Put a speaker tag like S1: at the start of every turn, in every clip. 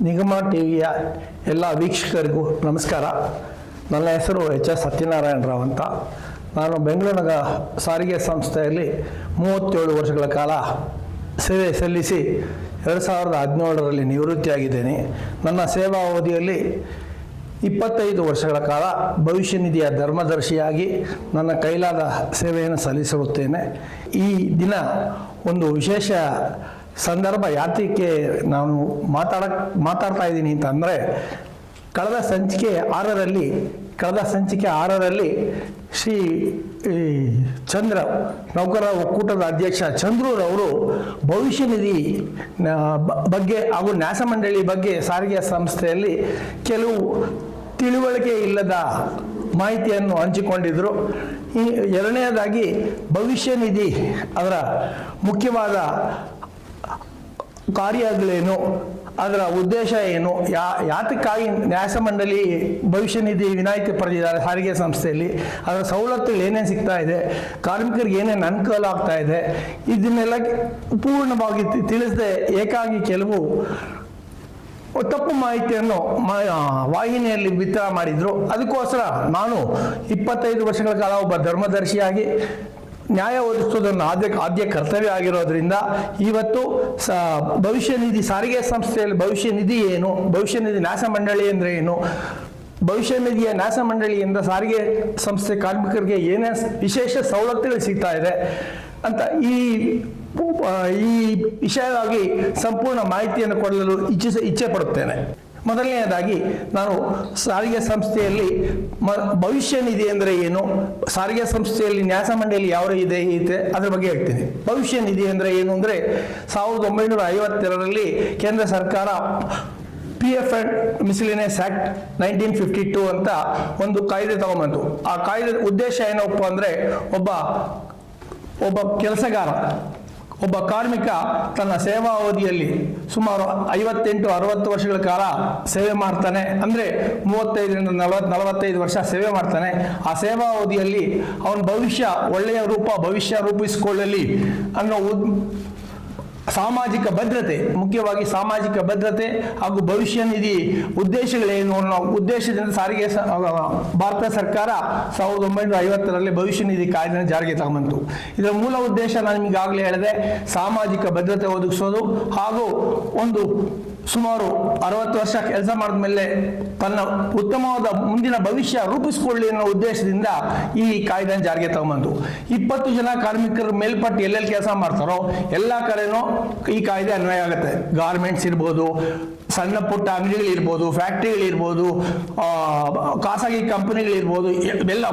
S1: ನಿಗಮ ಟಿವಿಯ ಎಲ್ಲ ವೀಕ್ಷಕರಿಗೂ ನಮಸ್ಕಾರ. ನನ್ನ ಹೆಸರು ಎಚ್.ಎಸ್. ಸತ್ಯನಾರಾಯಣ ರಾವ್ ಅಂತ. ನಾನು ಬೆಂಗಳೂರಿನ ಸಾರಿಗೆ ಸಂಸ್ಥೆಯಲ್ಲಿ 37 ವರ್ಷಗಳ ಕಾಲ ಸೇವೆ ಸಲ್ಲಿಸಿ 2017ರಲ್ಲಿ ನಿವೃತ್ತಿಯಾಗಿದ್ದೇನೆ. ನನ್ನ ಸೇವಾ ಅವಧಿಯಲ್ಲಿ 25 ವರ್ಷಗಳ ಕಾಲ ಭವಿಷ್ಯ ನಿಧಿಯ ಧರ್ಮದರ್ಶಿಯಾಗಿ ನನ್ನ ಕೈಲಾದ ಸೇವೆಯನ್ನು ಸಲ್ಲಿಸಿರುತ್ತೇನೆ. ಈ ದಿನ ಒಂದು ವಿಶೇಷ ಸಂದರ್ಭ. ಯಾತಕ್ಕೆ ನಾನು ಮಾತಾಡ್ತಾ ಇದ್ದೀನಿ ಅಂತಂದರೆ, ಕಳೆದ ಸಂಚಿಕೆ 6ರಲ್ಲಿ ಶ್ರೀ ಚಂದ್ರ ನೌಕರರ ಒಕ್ಕೂಟದ ಅಧ್ಯಕ್ಷ ಚಂದ್ರೂರವರು ಭವಿಷ್ಯ ನಿಧಿ ಬಗ್ಗೆ ಹಾಗೂ ನ್ಯಾಸ ಮಂಡಳಿ ಬಗ್ಗೆ ಸಾರಿಗೆ ಸಂಸ್ಥೆಯಲ್ಲಿ ಕೆಲವು ತಿಳುವಳಿಕೆ ಇಲ್ಲದ ಮಾಹಿತಿಯನ್ನು ಹಂಚಿಕೊಂಡಿದ್ದರು. ಎರಡನೆಯದಾಗಿ ಭವಿಷ್ಯ ನಿಧಿ ಅದರ ಮುಖ್ಯವಾದ ಕಾರ್ಯಗಳೇನು, ಅದರ ಉದ್ದೇಶ ಏನು, ಯಾತಕ್ಕಾಗಿ ನ್ಯಾಸ ಮಂಡಳಿ ಭವಿಷ್ಯ ನಿಧಿ ವಿನಾಯಿತಿ ಪಡೆದಿದ್ದಾರೆ ಸಾರಿಗೆ ಸಂಸ್ಥೆಯಲ್ಲಿ, ಅದರ ಸವಲತ್ತುಗಳು ಏನೇನು ಸಿಗ್ತಾ ಇದೆ, ಕಾರ್ಮಿಕರಿಗೆ ಏನೇನು ಅನುಕೂಲ ಆಗ್ತಾ ಇದೆ, ಇದನ್ನೆಲ್ಲ ಪೂರ್ಣವಾಗಿ ತಿಳಿಸದೆ ಏಕಾಗಿ ಕೆಲವು ತಪ್ಪು ಮಾಹಿತಿಯನ್ನು ವಾಹಿನಿಯಲ್ಲಿ ಬಿತ್ತರ ಮಾಡಿದರು. ಅದಕ್ಕೋಸ್ಕರ ನಾನು 25 ವರ್ಷಗಳ ಕಾಲ ಒಬ್ಬ ಧರ್ಮದರ್ಶಿಯಾಗಿ ನ್ಯಾಯ ಒದಗಿಸುವುದನ್ನು ಆದ್ಯ ಕರ್ತವ್ಯ ಆಗಿರೋದ್ರಿಂದ ಇವತ್ತು ಭವಿಷ್ಯ ನಿಧಿ ಸಾರಿಗೆ ಸಂಸ್ಥೆಯಲ್ಲಿ ಭವಿಷ್ಯ ನಿಧಿ ಏನು, ಭವಿಷ್ಯ ನಿಧಿ ನ್ಯಾಸ ಮಂಡಳಿ ಅಂದರೆ ಏನು, ಭವಿಷ್ಯ ನಿಧಿಯ ನ್ಯಾಸ ಮಂಡಳಿಯಿಂದ ಸಾರಿಗೆ ಸಂಸ್ಥೆ ಕಾರ್ಮಿಕರಿಗೆ ಏನೇನು ವಿಶೇಷ ಸವಲತ್ತುಗಳು ಸಿಗ್ತಾ ಇದೆ ಅಂತ ಈ ವಿಷಯವಾಗಿ ಸಂಪೂರ್ಣ ಮಾಹಿತಿಯನ್ನು ಕೊಡಲು ಇಚ್ಛೆ ಪಡುತ್ತೇನೆ. ಮೊದಲನೆಯದಾಗಿ ನಾನು ಸಾರಿಗೆ ಸಂಸ್ಥೆಯಲ್ಲಿ ಭವಿಷ್ಯ ನಿಧಿ ಅಂದರೆ ಏನು, ಸಾರಿಗೆ ಸಂಸ್ಥೆಯಲ್ಲಿ ನ್ಯಾಸ ಮಂಡಳಿ ಯಾವ ಇದೆ ಅದ್ರ ಬಗ್ಗೆ ಹೇಳ್ತೀನಿ. ಭವಿಷ್ಯ ನಿಧಿ ಅಂದರೆ ಏನು ಅಂದರೆ 1952ರಲ್ಲಿ ಕೇಂದ್ರ ಸರ್ಕಾರ PF ಅಂಡ್ ಮಿಸ್ಲಿನಿಯಸ್ ಆಕ್ಟ್ 1952 ಅಂತ ಒಂದು ಕಾಯ್ದೆ ತಗೊಂಬಂತು. ಆ ಕಾಯ್ದೆ ಉದ್ದೇಶ ಏನಪ್ಪ ಅಂದರೆ, ಒಬ್ಬ ಕೆಲಸಗಾರ, ಒಬ್ಬ ಕಾರ್ಮಿಕ ತನ್ನ ಸೇವಾ ಅವಧಿಯಲ್ಲಿ ಸುಮಾರು 58-60 ವರ್ಷಗಳ ಕಾಲ ಸೇವೆ ಮಾಡ್ತಾನೆ. ಅಂದರೆ 35ರಿಂದ 45 ವರ್ಷ ಸೇವೆ ಮಾಡ್ತಾನೆ. ಆ ಸೇವಾ ಅವಧಿಯಲ್ಲಿ ಅವನ ಒಳ್ಳೆಯ ಭವಿಷ್ಯ ರೂಪಿಸಿಕೊಳ್ಳಲಿ ಅನ್ನೋ ಸಾಮಾಜಿಕ ಭದ್ರತೆ, ಮುಖ್ಯವಾಗಿ ಸಾಮಾಜಿಕ ಭದ್ರತೆ ಹಾಗೂ ಭವಿಷ್ಯ ನಿಧಿ ಉದ್ದೇಶಗಳೇನು ಅನ್ನೋ ಉದ್ದೇಶದಿಂದ ಭಾರತ ಸರ್ಕಾರ 1950ರಲ್ಲಿ ಭವಿಷ್ಯ ನಿಧಿ ಕಾಯ್ದೆಯನ್ನು ಜಾರಿಗೆ ತಗೊಂಬಂತು. ಇದರ ಮೂಲ ಉದ್ದೇಶ ನಾನು ನಿಮಗಾಗಲೇ ಹೇಳಿದೆ, ಸಾಮಾಜಿಕ ಭದ್ರತೆ ಒದಗಿಸೋದು ಹಾಗೂ ಸುಮಾರು 60 ವರ್ಷ ಕೆಲಸ ಮಾಡಿದ ಮೇಲೆ ತನ್ನ ಉತ್ತಮವಾದ ಮುಂದಿನ ಭವಿಷ್ಯ ರೂಪಿಸಿಕೊಳ್ಳಿ ಅನ್ನೋ ಉದ್ದೇಶದಿಂದ ಈ ಕಾಯ್ದೆಯನ್ನು ಜಾರಿಗೆ ತಗೊಂಬಂತು. 20 ಜನ ಕಾರ್ಮಿಕರು ಮೇಲ್ಪಟ್ಟು ಎಲ್ಲೆಲ್ಲಿ ಕೆಲಸ ಮಾಡ್ತಾರೋ ಎಲ್ಲ ಕಡೆನೂ ಈ ಕಾಯ್ದೆ ಅನ್ವಯ ಆಗುತ್ತೆ. ಗಾರ್ಮೆಂಟ್ಸ್ ಇರ್ಬೋದು, ಸಣ್ಣ ಪುಟ್ಟ ಅಂಗಡಿಗಳಿರ್ಬೋದು, ಫ್ಯಾಕ್ಟ್ರಿಗಳಿರ್ಬೋದು, ಖಾಸಗಿ ಕಂಪನಿಗಳಿರ್ಬೋದು, ಎಲ್ಲ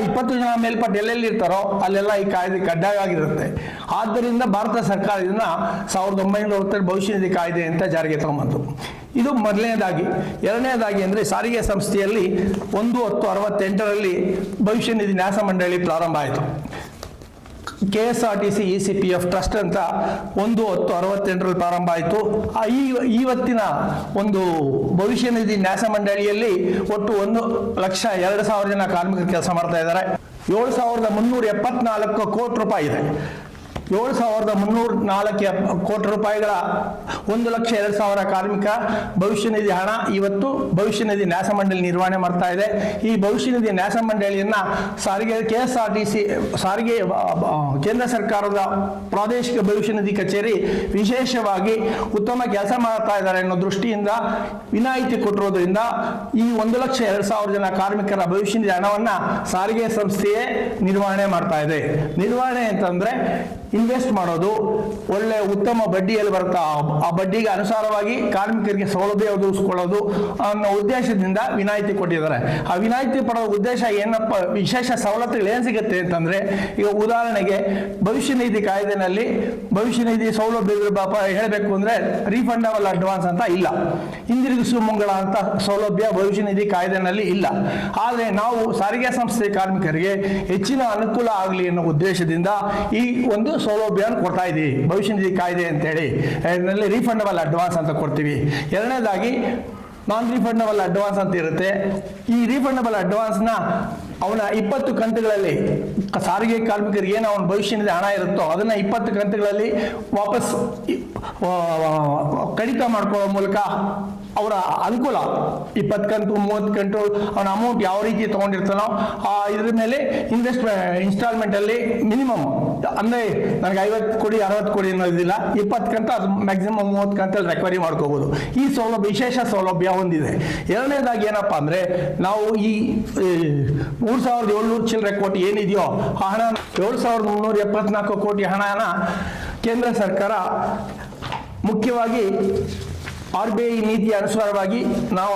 S1: 20 ಜನ ಮೇಲ್ಪಟ್ಟು ಎಲ್ಲೆಲ್ಲಿ ಇರ್ತಾರೋ ಅಲ್ಲೆಲ್ಲ ಈ ಕಾಯ್ದೆ ಕಡ್ಡಾಯವಾಗಿರುತ್ತೆ. ಆದ್ದರಿಂದ ಭಾರತ ಸರ್ಕಾರ ಇದನ್ನ 1950 ಭವಿಷ್ಯ ನಿಧಿ ಕಾಯ್ದೆ ಅಂತ ಜಾರಿಗೆ ತಗೊಂಬಂತು. ಇದು ಮೊದಲನೇದಾಗಿ. ಎರಡನೇದಾಗಿ ಅಂದರೆ ಸಾರಿಗೆ ಸಂಸ್ಥೆಯಲ್ಲಿ 1/10/68ರಲ್ಲಿ ಭವಿಷ್ಯ ನಿಧಿ ನ್ಯಾಸ ಮಂಡಳಿ ಪ್ರಾರಂಭ ಆಯಿತು. KSRTC ECPF ಟ್ರಸ್ಟ್ ಅಂತ 1/10/68ರಲ್ಲಿ ಪ್ರಾರಂಭ ಆಯಿತು. ಇವತ್ತಿನ ಭವಿಷ್ಯ ನಿಧಿ ನ್ಯಾಸ ಮಂಡಳಿಯಲ್ಲಿ ಒಟ್ಟು 1,02,000 ಜನ ಕಾರ್ಮಿಕರು ಕೆಲಸ ಮಾಡ್ತಾ ಇದ್ದಾರೆ. 7,374 ಕೋಟಿ ರೂಪಾಯಿ ಇದೆ. 7,304 ಕೋಟಿ ರೂಪಾಯಿಗಳ 1,02,000 ಕಾರ್ಮಿಕ ಭವಿಷ್ಯ ನಿಧಿ ಹಣ ಇವತ್ತು ಭವಿಷ್ಯ ನಿಧಿ ನ್ಯಾಸ ಮಂಡಳಿ ನಿರ್ವಹಣೆ ಮಾಡ್ತಾ ಇದೆ. ಈ ಭವಿಷ್ಯ ನಿಧಿ ನ್ಯಾಸ ಮಂಡಳಿಯನ್ನ KSRTC ಕೇಂದ್ರ ಸರ್ಕಾರದ ಪ್ರಾದೇಶಿಕ ಭವಿಷ್ಯ ನಿಧಿ ಕಚೇರಿ ವಿಶೇಷವಾಗಿ ಉತ್ತಮ ಕೆಲಸ ಮಾಡ್ತಾ ಇದ್ದಾರೆ ಅನ್ನೋ ದೃಷ್ಟಿಯಿಂದ ವಿನಾಯಿತಿ ಕೊಟ್ಟಿರೋದ್ರಿಂದ ಈ 1,02,000 ಜನ ಕಾರ್ಮಿಕರ ಭವಿಷ್ಯ ನಿಧಿ ಹಣವನ್ನ ಸಾರಿಗೆ ಸಂಸ್ಥೆಯೇ ನಿರ್ವಹಣೆ ಮಾಡ್ತಾ ಇದೆ. ನಿರ್ವಹಣೆ ಅಂತಂದ್ರೆ ಇನ್ವೆಸ್ಟ್ ಮಾಡೋದು, ಒಳ್ಳೆ ಉತ್ತಮ ಬಡ್ಡಿಯಲ್ಲಿ ಬರುತ್ತಾ ಆ ಬಡ್ಡಿಗೆ ಅನುಸಾರವಾಗಿ ಕಾರ್ಮಿಕರಿಗೆ ಸೌಲಭ್ಯ ಒದಗಿಸ್ಕೊಳ್ಳೋದು ಅನ್ನೋ ಉದ್ದೇಶದಿಂದ ವಿನಾಯಿತಿ ಕೊಟ್ಟಿದ್ದಾರೆ. ಆ ವಿನಾಯಿತಿ ಪಡೋ ಉದ್ದೇಶ ಏನಪ್ಪ, ವಿಶೇಷ ಸವಲತ್ತುಗಳು ಏನು ಸಿಗುತ್ತೆ ಅಂತಂದ್ರೆ, ಈಗ ಉದಾಹರಣೆಗೆ ಭವಿಷ್ಯ ನಿಧಿ ಕಾಯ್ದೆನಲ್ಲಿ ಭವಿಷ್ಯ ನಿಧಿ ಸೌಲಭ್ಯ ಹೇಳಬೇಕು ಅಂದ್ರೆ ರೀಫಂಡಬಲ್ ಅಡ್ವಾನ್ಸ್ ಅಂತ ಇಲ್ಲ, ಹಿಂದಿರುಗಿಸುವ ಮುಂಗಡ ಅಂತ ಸೌಲಭ್ಯ ಭವಿಷ್ಯ ನಿಧಿ ಕಾಯ್ದೆನಲ್ಲಿ ಇಲ್ಲ. ಆದರೆ ನಾವು ಸಾರಿಗೆ ಸಂಸ್ಥೆ ಕಾರ್ಮಿಕರಿಗೆ ಹೆಚ್ಚಿನ ಅನುಕೂಲ ಆಗಲಿ ಅನ್ನೋ ಉದ್ದೇಶದಿಂದ ಈ ಸೌಲಭ್ಯವನ್ನು ಕೊಡ್ತಾ ಇದ್ದೀವಿ. ಭವಿಷ್ಯ ನಿಧಿ ಕಾಯ್ದೆ ಅಂತೇಳಿ ಇದರಲ್ಲಿ ರೀಫಂಡಬಲ್ ಅಡ್ವಾನ್ಸ್ ಅಂತ ಕೊಡ್ತೀವಿ. ಎರಡನೇದಾಗಿ ನಾನ್ ರೀಫಂಡಬಲ್ ಅಡ್ವಾನ್ಸ್ ಅಂತ ಇರುತ್ತೆ. ಈ ರೀಫಂಡಬಲ್ ಅಡ್ವಾನ್ಸ್ನ ಅವನ 20 ಕಂತುಗಳಲ್ಲಿ ಸಾರಿಗೆ ಕಾರ್ಮಿಕರಿಗೆ ಏನು ಅವನ ಭವಿಷ್ಯ ನಿಧಿ ಹಣ ಇರುತ್ತೋ ಅದನ್ನು 20 ಕಂತುಗಳಲ್ಲಿ ವಾಪಸ್ ಕಡಿತ ಮಾಡ್ಕೊಳ್ಳೋ ಮೂಲಕ ಅವರ ಅನುಕೂಲ 20 ಕಂತು 30 ಕಂತು ಅವನ ಅಮೌಂಟ್ ಯಾವ ರೀತಿ ತೊಗೊಂಡಿರ್ತಾನೋ ಇದ್ರ ಮೇಲೆ ಇನ್ಸ್ಟಾಲ್ಮೆಂಟಲ್ಲಿ ಮಿನಿಮಮ್ ಅಂದರೆ ನನಗೆ 50 ಕೊಡಿ 60 ಕೊಡಿ ಅನ್ನೋದಿಲ್ಲ, 20 ಕಂತು ಅದು ಮ್ಯಾಕ್ಸಿಮಮ್ 30 ಕಂತಲ್ಲಿ ರಿಕವರಿ ಮಾಡ್ಕೋಬೋದು. ಈ ಸೌಲಭ್ಯ ವಿಶೇಷ ಸೌಲಭ್ಯ ಹೊಂದಿದೆ. ಎರಡನೇದಾಗಿ ಏನಪ್ಪ ಅಂದರೆ ನಾವು ಈ 3,700 ಚಿಲ್ಲರೆ ಕೋಟಿ ಏನಿದೆಯೋ ಆ ಹಣ 7,374 ಕೋಟಿ ಹಣನ ಕೇಂದ್ರ ಸರ್ಕಾರ ಮುಖ್ಯವಾಗಿ RBI ನೀತಿಯ ಅನುಸಾರವಾಗಿ ನಾವು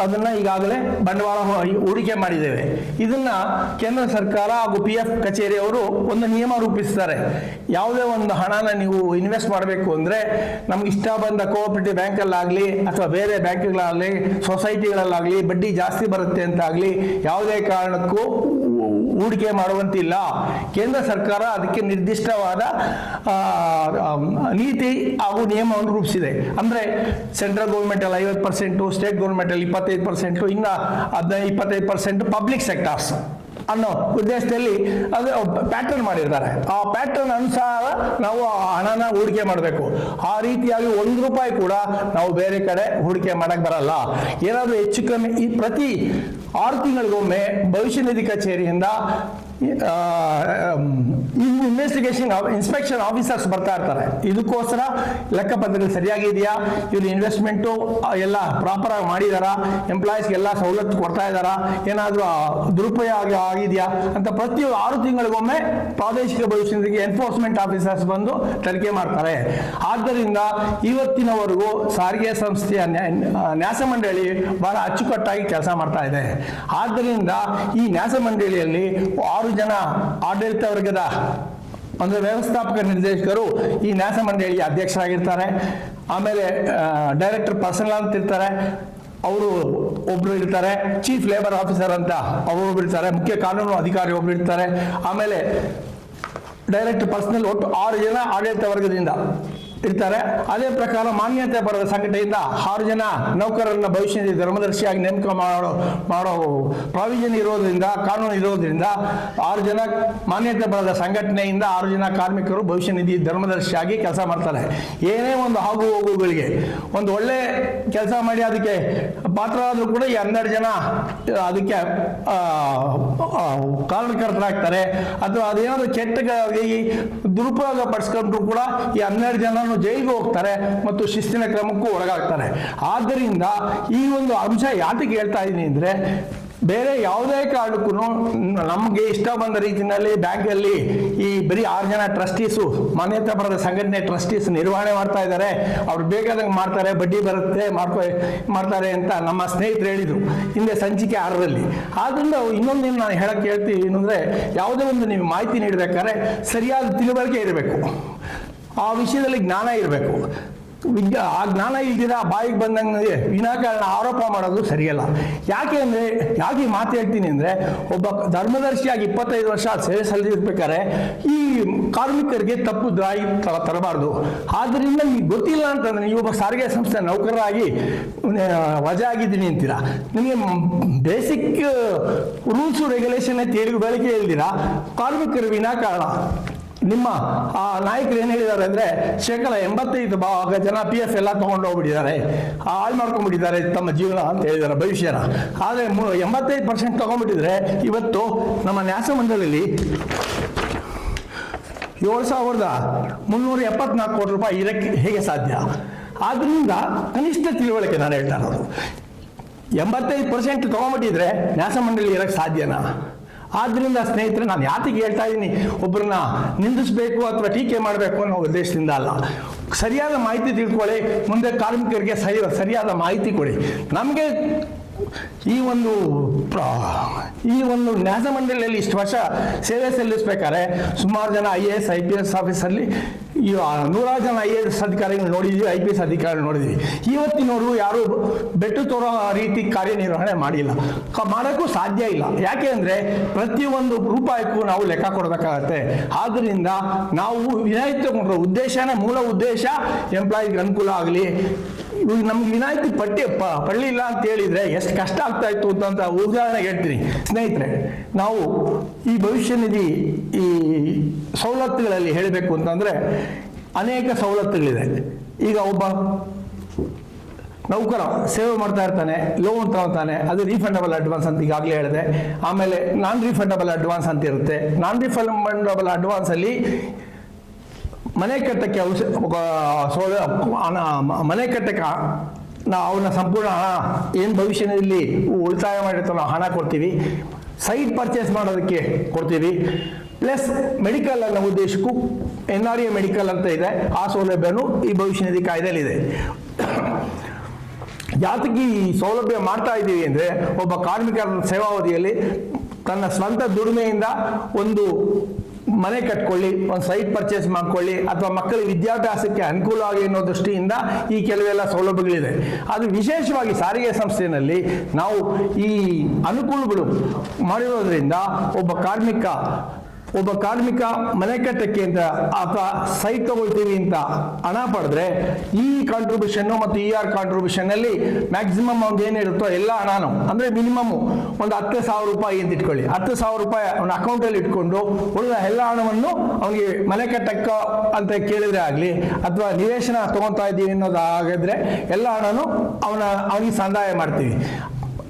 S1: ಅದನ್ನು ಈಗಾಗಲೇ ಬಂಡವಾಳ ಹೂಡಿಕೆ ಮಾಡಿದ್ದೇವೆ. ಇದನ್ನು ಕೇಂದ್ರ ಸರ್ಕಾರ ಹಾಗೂ PF ಕಚೇರಿಯವರು ಒಂದು ನಿಯಮ ರೂಪಿಸ್ತಾರೆ. ಯಾವುದೇ ಒಂದು ಹಣನ ನೀವು ಇನ್ವೆಸ್ಟ್ ಮಾಡಬೇಕು ಅಂದರೆ ನಮ್ಗೆ ಇಷ್ಟ ಬಂದ ಕೋಆಪರೇಟಿವ್ ಬ್ಯಾಂಕಲ್ಲಾಗಲಿ ಅಥವಾ ಬೇರೆ ಬ್ಯಾಂಕ್ಗಳಾಗಲಿ ಸೊಸೈಟಿಗಳಲ್ಲಾಗಲಿ ಬಡ್ಡಿ ಜಾಸ್ತಿ ಬರುತ್ತೆ ಅಂತಾಗಲಿ ಯಾವುದೇ ಕಾರಣಕ್ಕೂ ಹೂಡಿಕೆ ಮಾಡುವಂತಿಲ್ಲ. ಕೇಂದ್ರ ಸರ್ಕಾರ ಅದಕ್ಕೆ ನಿರ್ದಿಷ್ಟವಾದ ನೀತಿ ಹಾಗೂ ನಿಯಮವನ್ನು ರೂಪಿಸಿದೆ. ಅಂದರೆ ಸೆಂಟ್ರಲ್ ಗೌರ್ಮೆಂಟಲ್ಲಿ 50%, ಸ್ಟೇಟ್ ಗೌರ್ಮೆಂಟಲ್ಲಿ 25%, ಇನ್ನು 25% ಪಬ್ಲಿಕ್ ಸೆಕ್ಟರ್ಸ್ ಅನ್ನೋ ಉದ್ದೇಶದಲ್ಲಿ ಅದು ಪ್ಯಾಟರ್ನ್ ಮಾಡಿದ್ದಾರೆ. ಆ ಪ್ಯಾಟರ್ನ್ ಅನುಸಾರ ನಾವು ಹಣನ ಹೂಡಿಕೆ ಮಾಡಬೇಕು. ಆ ರೀತಿಯಾಗಿ ₹1 ಕೂಡ ನಾವು ಬೇರೆ ಕಡೆ ಹೂಡಿಕೆ ಮಾಡಕ್ಕೆ ಬರಲ್ಲ. ಏನಾದರೂ ಹೆಚ್ಚು ಕಮ್ಮಿ ಈ ಪ್ರತಿ 6 ತಿಂಗಳಿಗೊಮ್ಮೆ ಭವಿಷ್ಯ ನಿಧಿ ಕಚೇರಿಯಿಂದ ಇನ್ಸ್ಪೆಕ್ಷನ್ ಆಫೀಸರ್ಸ್ ಬರ್ತಾ ಇರ್ತಾರೆ. ಇದಕ್ಕೋಸ್ಕರ ಲೆಕ್ಕಪತ್ರಗಳು ಸರಿಯಾಗಿದೆಯಾ, ಇವ್ರು ಇನ್ವೆಸ್ಟ್ಮೆಂಟು ಎಲ್ಲ ಪ್ರಾಪರ್ ಆಗಿ ಮಾಡಿದಾರಾ, ಎಂಪ್ಲಾಯೀಸ್ಗೆಲ್ಲ ಸವಲತ್ತು ಕೊಡ್ತಾ ಇದ್ದಾರಾ, ಏನಾದರೂ ದುರುಪಯೋಗ ಆಗಿದೆಯಾ ಅಂತ ಪ್ರತಿ 6 ತಿಂಗಳಿಗೊಮ್ಮೆ ಪ್ರಾದೇಶಿಕ ಭವಿಷ್ಯ ನಿಧಿಗೆ ಎನ್ಫೋರ್ಸ್ಮೆಂಟ್ ಆಫೀಸರ್ಸ್ ಬಂದು ತನಿಖೆ ಮಾಡ್ತಾರೆ. ಆದ್ದರಿಂದ ಇವತ್ತಿನವರೆಗೂ ಸಾರಿಗೆ ಸಂಸ್ಥೆಯ ನ್ಯಾಸ ಮಂಡಳಿ ಬಹಳ ಅಚ್ಚುಕಟ್ಟಾಗಿ ಕೆಲಸ ಮಾಡ್ತಾ ಇದೆ. ಆದ್ದರಿಂದ ಈ ನ್ಯಾಸ ಮಂಡಳಿಯಲ್ಲಿ 6 ಜನ ಆಡಳಿತ ವರ್ಗದ ಅಂದರೆ ವ್ಯವಸ್ಥಾಪಕ ನಿರ್ದೇಶಕರು ಈ ನ್ಯಾಸ ಮಂಡಳಿಯ ಅಧ್ಯಕ್ಷರಾಗಿರ್ತಾರೆ. ಆಮೇಲೆ ಡೈರೆಕ್ಟರ್ ಪರ್ಸನಲ್ ಅಂತ ಇರ್ತಾರೆ, ಅವರು ಒಬ್ರು ಇರ್ತಾರೆ. ಚೀಫ್ ಲೇಬರ್ ಆಫೀಸರ್ ಅಂತ ಅವರೊಬ್ರು ಇರ್ತಾರೆ. ಮುಖ್ಯ ಕಾನೂನು ಅಧಿಕಾರಿ ಒಬ್ರು ಇರ್ತಾರೆ. ಆಮೇಲೆ ಡೈರೆಕ್ಟರ್ ಪರ್ಸನಲ್ ಒಟ್ಟು 6 ಜನ ಆಡಳಿತ ವರ್ಗದಿಂದ ಇರ್ತಾರೆ. ಅದೇ ಪ್ರಕಾರ ಮಾನ್ಯತೆ ಬರದ ಸಂಘಟನೆಯಿಂದ 6 ಜನ ನೌಕರರನ್ನ ಭವಿಷ್ಯ ನಿಧಿ ಧರ್ಮದರ್ಶಿಯಾಗಿ ನೇಮಕ ಮಾಡೋ ಪ್ರಾವಿಷನ್ ಇರೋದ್ರಿಂದ, ಕಾನೂನು ಇರೋದ್ರಿಂದ 6 ಜನ ಮಾನ್ಯತೆ ಬರದ ಸಂಘಟನೆಯಿಂದ 6 ಜನ ಕಾರ್ಮಿಕರು ಭವಿಷ್ಯ ನಿಧಿ ಧರ್ಮದರ್ಶಿಯಾಗಿ ಕೆಲಸ ಮಾಡ್ತಾರೆ. ಏನೇ ಒಂದು ಆಗು ಹೋಗುಗಳಿಗೆ ಒಂದು ಒಳ್ಳೆ ಕೆಲಸ ಮಾಡಿ ಅದಕ್ಕೆ ಪಾತ್ರರಾದರೂ ಕೂಡ ಈ 12 ಜನ ಅದಕ್ಕೆ ಕಾರಣಕರ್ತರಾಗ್ತಾರೆ. ಅಥವಾ ಅದೇನಾದರೂ ಕೆಟ್ಟಗಾಗಿ ದುರುಪಯೋಗ ಪಡಿಸ್ಕೊಂಡ್ರು ಕೂಡ ಈ 12 ಜನ ಜೈಲಿಗೆ ಹೋಗ್ತಾರೆ ಮತ್ತು ಶಿಸ್ತಿನ ಕ್ರಮಕ್ಕೂ ಒಳಗಾಗ್ತಾರೆ. ಆದ್ದರಿಂದ ಈ ಒಂದು ಅಂಶ ಯಾತಕ್ಕೆ ಹೇಳ್ತಾ ಇದ್ದೀನಿ ಅಂದರೆ, ಬೇರೆ ಯಾವುದೇ ಕಾರಣಕ್ಕೂ ನಮಗೆ ಇಷ್ಟ ಬಂದ ರೀತಿಯಲ್ಲಿ ಬ್ಯಾಂಕಲ್ಲಿ ಈ ಬರೀ 6 ಜನ ಟ್ರಸ್ಟೀಸು, ಮಾನ್ಯತೆ ಬರದ ಸಂಘಟನೆ ಟ್ರಸ್ಟೀಸ್ ನಿರ್ವಹಣೆ ಮಾಡ್ತಾ ಇದ್ದಾರೆ. ಅವ್ರು ಬೇಕಾದಂಗೆ ಮಾಡ್ತಾರೆ, ಬಡ್ಡಿ ಬರುತ್ತೆ ಮಾಡ್ತಾರೆ ಅಂತ ನಮ್ಮ ಸ್ನೇಹಿತರು ಹೇಳಿದರು ಹಿಂದೆ ಸಂಚಿಕೆ 6ರಲ್ಲಿ. ಆದ್ದರಿಂದ ಇನ್ನೊಂದೇನು ನಾನು ಹೇಳಕ್ಕೆ ಹೇಳ್ತೀನಿ ಏನಂದರೆ, ಯಾವುದೇ ಒಂದು ನೀವು ಮಾಹಿತಿ ನೀಡಬೇಕಾದ್ರೆ ಸರಿಯಾದ ತಿಳುವಳಿಕೆ ಇರಬೇಕು, ಆ ವಿಷಯದಲ್ಲಿ ಜ್ಞಾನ ಇರಬೇಕು. ಆ ಜ್ಞಾನ ಇಲ್ದಿರ ಬಾಯಿಗೆ ಬಂದಂಗೆ ವಿನಾಕಾರಣ ಆರೋಪ ಮಾಡೋದು ಸರಿಯಲ್ಲ. ಯಾಕೆ ಈ ಮಾತು ಹೇಳ್ತೀನಿ ಅಂದರೆ, ಒಬ್ಬ ಧರ್ಮದರ್ಶಿಯಾಗಿ 25 ವರ್ಷ ಸೇವೆ ಸಲ್ಲಿಸಬೇಕಾದ್ರೆ ಈ ಕಾರ್ಮಿಕರಿಗೆ ತಪ್ಪು ದಾರಿ ತರಬಾರ್ದು. ಆದ್ದರಿಂದ ನಿಮಗೆ ಗೊತ್ತಿಲ್ಲ ಅಂತಂದ್ರೆ, ನೀವು ಒಬ್ಬ ಸಾರಿಗೆ ಸಂಸ್ಥೆ ನೌಕರರಾಗಿ ವಜಾ ಆಗಿದ್ದೀನಿ ಅಂತೀರಾ, ನಿಮಗೆ ಬೇಸಿಕ್ ರೂಲ್ಸು ರೆಗ್ಯುಲೇಷನ್ ತಿಳಿವಳಿಕೆ ಇಲ್ದಿರಾ ಕಾರ್ಮಿಕರು ವಿನಾಕಾರಣ ನಿಮ್ಮ ಆ ನಾಯಕರು ಏನು ಹೇಳಿದ್ದಾರೆ ಅಂದರೆ, 85% ಜನ PF ಎಲ್ಲ ತೊಗೊಂಡು ಹೋಗ್ಬಿಟ್ಟಿದ್ದಾರೆ, ಹಾಳು ಮಾಡ್ಕೊಂಡ್ಬಿಟ್ಟಿದ್ದಾರೆ ತಮ್ಮ ಜೀವನ ಅಂತ ಹೇಳಿದ್ದಾರೆ ಭವಿಷ್ಯನ. ಆದರೆ 85% ತೊಗೊಂಡ್ಬಿಟ್ಟಿದ್ರೆ ಇವತ್ತು ನಮ್ಮ ನ್ಯಾಸ ಮಂಡಳಿಯಲ್ಲಿ 7,374 ಕೋಟಿ ರೂಪಾಯಿ ಇರಕ್ಕೆ ಹೇಗೆ ಸಾಧ್ಯ? ಆದ್ದರಿಂದ ಕನಿಷ್ಠ ತಿಳುವಳಿಕೆ ನಾನು ಹೇಳ್ತಾ ಇರೋದು, 85% ತೊಗೊಂಡ್ಬಿಟ್ಟಿದ್ರೆ ನ್ಯಾಸ ಮಂಡಳಿ ಇರಕ್ಕೆ ಸಾಧ್ಯನಾ? ಆದ್ದರಿಂದ ಸ್ನೇಹಿತರೆ, ನಾನು ಯಾತಿಗೆ ಹೇಳ್ತಾ ಇದ್ದೀನಿ, ಒಬ್ಬರನ್ನ ನಿಂದಿಸಬೇಕು ಅಥವಾ ಟೀಕೆ ಮಾಡಬೇಕು ಅನ್ನೋ ಉದ್ದೇಶದಿಂದ ಅಲ್ಲ. ಸರಿಯಾದ ಮಾಹಿತಿ ತಿಳ್ಕೊಳ್ಳಿ, ಮುಂದೆ ಕಾರ್ಮಿಕರಿಗೆ ಸರಿಯಾದ ಮಾಹಿತಿ ಕೊಡಿ. ನಮಗೆ ಈ ಒಂದು ನ್ಯಾಸ ಮಂಡಳಿಯಲ್ಲಿ ಇಷ್ಟು ವರ್ಷ ಸೇವೆ ಸಲ್ಲಿಸಬೇಕಾದ್ರೆ ಸುಮಾರು ಜನ IAS IPS ಆಫೀಸಲ್ಲಿ 100 ಜನ IAS ಅಧಿಕಾರಿಗಳು ನೋಡಿದ್ವಿ, IPS ಅಧಿಕಾರಿಗಳು ನೋಡಿದ್ವಿ. ಇವತ್ತಿನವರು ಯಾರು ಬೆಟ್ಟು ತೋರೋ ರೀತಿ ಕಾರ್ಯನಿರ್ವಹಣೆ ಮಾಡಿಲ್ಲ, ಮಾಡೋಕ್ಕೂ ಸಾಧ್ಯ ಇಲ್ಲ. ಯಾಕೆ ಅಂದರೆ ಪ್ರತಿಯೊಂದು ರೂಪಾಯಿಗೂ ನಾವು ಲೆಕ್ಕ ಕೊಡಬೇಕಾಗತ್ತೆ. ಆದ್ದರಿಂದ ನಾವು ವಿನಾಯಿತಿ ತಗೊಂಡ್ರೆ ಮೂಲ ಉದ್ದೇಶ ಎಂಪ್ಲಾಯಿಗೆ ಅನುಕೂಲ ಆಗಲಿ, ಇವಾಗ ನಮ್ಗೆ ವಿನಾಯಿತಿ ಪಡಲಿಲ್ಲ ಅಂತ ಹೇಳಿದ್ರೆ ಎಷ್ಟು ಕಷ್ಟ ಆಗ್ತಾ ಇತ್ತು ಅಂತ ಉದಾಹರಣೆಗೆ ಹೇಳ್ತೀನಿ ಸ್ನೇಹಿತರೆ. ನಾವು ಈ ಭವಿಷ್ಯ ನಿಧಿ ಈ ಸವಲತ್ತುಗಳಲ್ಲಿ ಹೇಳಬೇಕು ಅಂತಂದ್ರೆ ಅನೇಕ ಸವಲತ್ತುಗಳಿದೆ. ಈಗ ಒಬ್ಬ ನೌಕರ ಸೇವೆ ಮಾಡ್ತಾ ಇರ್ತಾನೆ, ಲೋನ್ ತಗೋತಾನೆ, ಅದು ರೀಫಂಡಬಲ್ ಅಡ್ವಾನ್ಸ್ ಅಂತ ಈಗಾಗಲೇ ಹೇಳಿದೆ. ಆಮೇಲೆ ನಾನ್ ರೀಫಂಡಬಲ್ ಅಡ್ವಾನ್ಸ್ ಅಂತ ಇರುತ್ತೆ. ನಾನ್ ರೀಫಂಡಬಲ್ ಅಡ್ವಾನ್ಸ್ ಅಲ್ಲಿ ಮನೆ ಕಟ್ಟಕ್ಕೆ ಮನೆ ಕಟ್ಟಕ್ಕೆ ನಾವು ಅವನ ಸಂಪೂರ್ಣ ಹಣ ಏನು ಭವಿಷ್ಯದಲ್ಲಿ ಉಳಿತಾಯ ಮಾಡಿರ್ತಾನೋ ಹಣ ಕೊಡ್ತೀವಿ. ಸೈಟ್ ಪರ್ಚೇಸ್ ಮಾಡೋದಕ್ಕೆ ಕೊಡ್ತೀವಿ. ಪ್ಲಸ್ ಮೆಡಿಕಲ್ ಅನ್ನೋ ಉದ್ದೇಶಕ್ಕೂ NRA ಮೆಡಿಕಲ್ ಅಂತ ಇದೆ, ಆ ಸೌಲಭ್ಯನೂ ಈ ಭವಿಷ್ಯ ನಿಧಿ ಕಾಯ್ದೆಯಲ್ಲಿದೆ. ಯಾತಕ್ಕೆ ಈ ಸೌಲಭ್ಯ ಮಾಡ್ತಾ ಇದ್ದೀವಿ ಅಂದರೆ, ಒಬ್ಬ ಕಾರ್ಮಿಕರ ಸೇವಾವಧಿಯಲ್ಲಿ ತನ್ನ ಸ್ವಂತ ದುಡಿಮೆಯಿಂದ ಒಂದು ಮನೆ ಕಟ್ಕೊಳ್ಳಿ, ಒಂದು ಸೈಟ್ ಪರ್ಚೇಸ್ ಮಾಡ್ಕೊಳ್ಳಿ, ಅಥವಾ ಮಕ್ಕಳ ವಿದ್ಯಾಭ್ಯಾಸಕ್ಕೆ ಅನುಕೂಲ ಆಗಿ ಅನ್ನೋ ದೃಷ್ಟಿಯಿಂದ ಈ ಕೆಲವೆಲ್ಲ ಸೌಲಭ್ಯಗಳಿದೆ. ಅದು ವಿಶೇಷವಾಗಿ ಸಾರಿಗೆ ಸಂಸ್ಥೆಯಲ್ಲಿ ನಾವು ಈ ಅನುಕೂಲಗಳು ಮಾಡಿರೋದ್ರಿಂದ ಒಬ್ಬ ಕಾರ್ಮಿಕ ಮನೆ ಕಟ್ಟಕ್ಕೆ ಅಂತ ಅಥವಾ ಸೈಟ್ ತಗೊಳ್ತೀವಿ ಅಂತ ಹಣ ಪಡೆದ್ರೆ ಈ ಕಾಂಟ್ರಿಬ್ಯೂಷನ್ ಮತ್ತು ER ಕಾಂಟ್ರಿಬ್ಯೂಷನ್ ಅಲ್ಲಿ ಮ್ಯಾಕ್ಸಿಮಮ್ ಅವ್ನು ಏನಿರುತ್ತೋ ಎಲ್ಲ ಹಣನು ಅಂದ್ರೆ ಮಿನಿಮಮ್ ಒಂದು 10,000 ರೂಪಾಯಿ ಅಂತ ಇಟ್ಕೊಳ್ಳಿ. 10,000 ರೂಪಾಯಿ ಅವನ ಅಕೌಂಟಲ್ಲಿ ಇಟ್ಕೊಂಡು ಉಳಿದ ಎಲ್ಲ ಹಣವನ್ನು ಅವನಿಗೆ ಮನೆ ಕಟ್ಟಕ್ಕ ಅಂತ ಕೇಳಿದ್ರೆ ಆಗಲಿ ಅಥವಾ ನಿವೇಶನ ತಗೊತಾ ಇದ್ದೀವಿ ಅನ್ನೋದು ಆಗಿದ್ರೆ ಎಲ್ಲ ಹಣನು ಅವನಿಗೆ ಸಂದಾಯ ಮಾಡ್ತೀವಿ.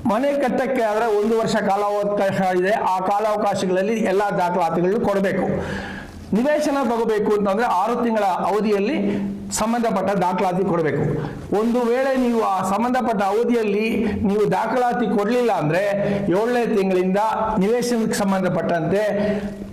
S1: ಮನೆ ಕಟ್ಟಕ್ಕೆ ಆದರೆ 1 ವರ್ಷ ಕಾಲಾವಕಾಶ ಇದೆ. ಆ ಕಾಲಾವಕಾಶಗಳಲ್ಲಿ ಎಲ್ಲ ದಾಖಲಾತಿಗಳನ್ನು ಕೊಡಬೇಕು. ನಿವೇಶನ ತಗೋಬೇಕು ಅಂತಂದ್ರೆ 6 ತಿಂಗಳ ಅವಧಿಯಲ್ಲಿ ಸಂಬಂಧಪಟ್ಟ ದಾಖಲಾತಿ ಕೊಡಬೇಕು. ಒಂದು ವೇಳೆ ನೀವು ಆ ಸಂಬಂಧಪಟ್ಟ ಅವಧಿಯಲ್ಲಿ ನೀವು ದಾಖಲಾತಿ ಕೊಡಲಿಲ್ಲ ಅಂದರೆ 7ನೇ ತಿಂಗಳಿಂದ ನಿವೇಶನಕ್ಕೆ ಸಂಬಂಧಪಟ್ಟಂತೆ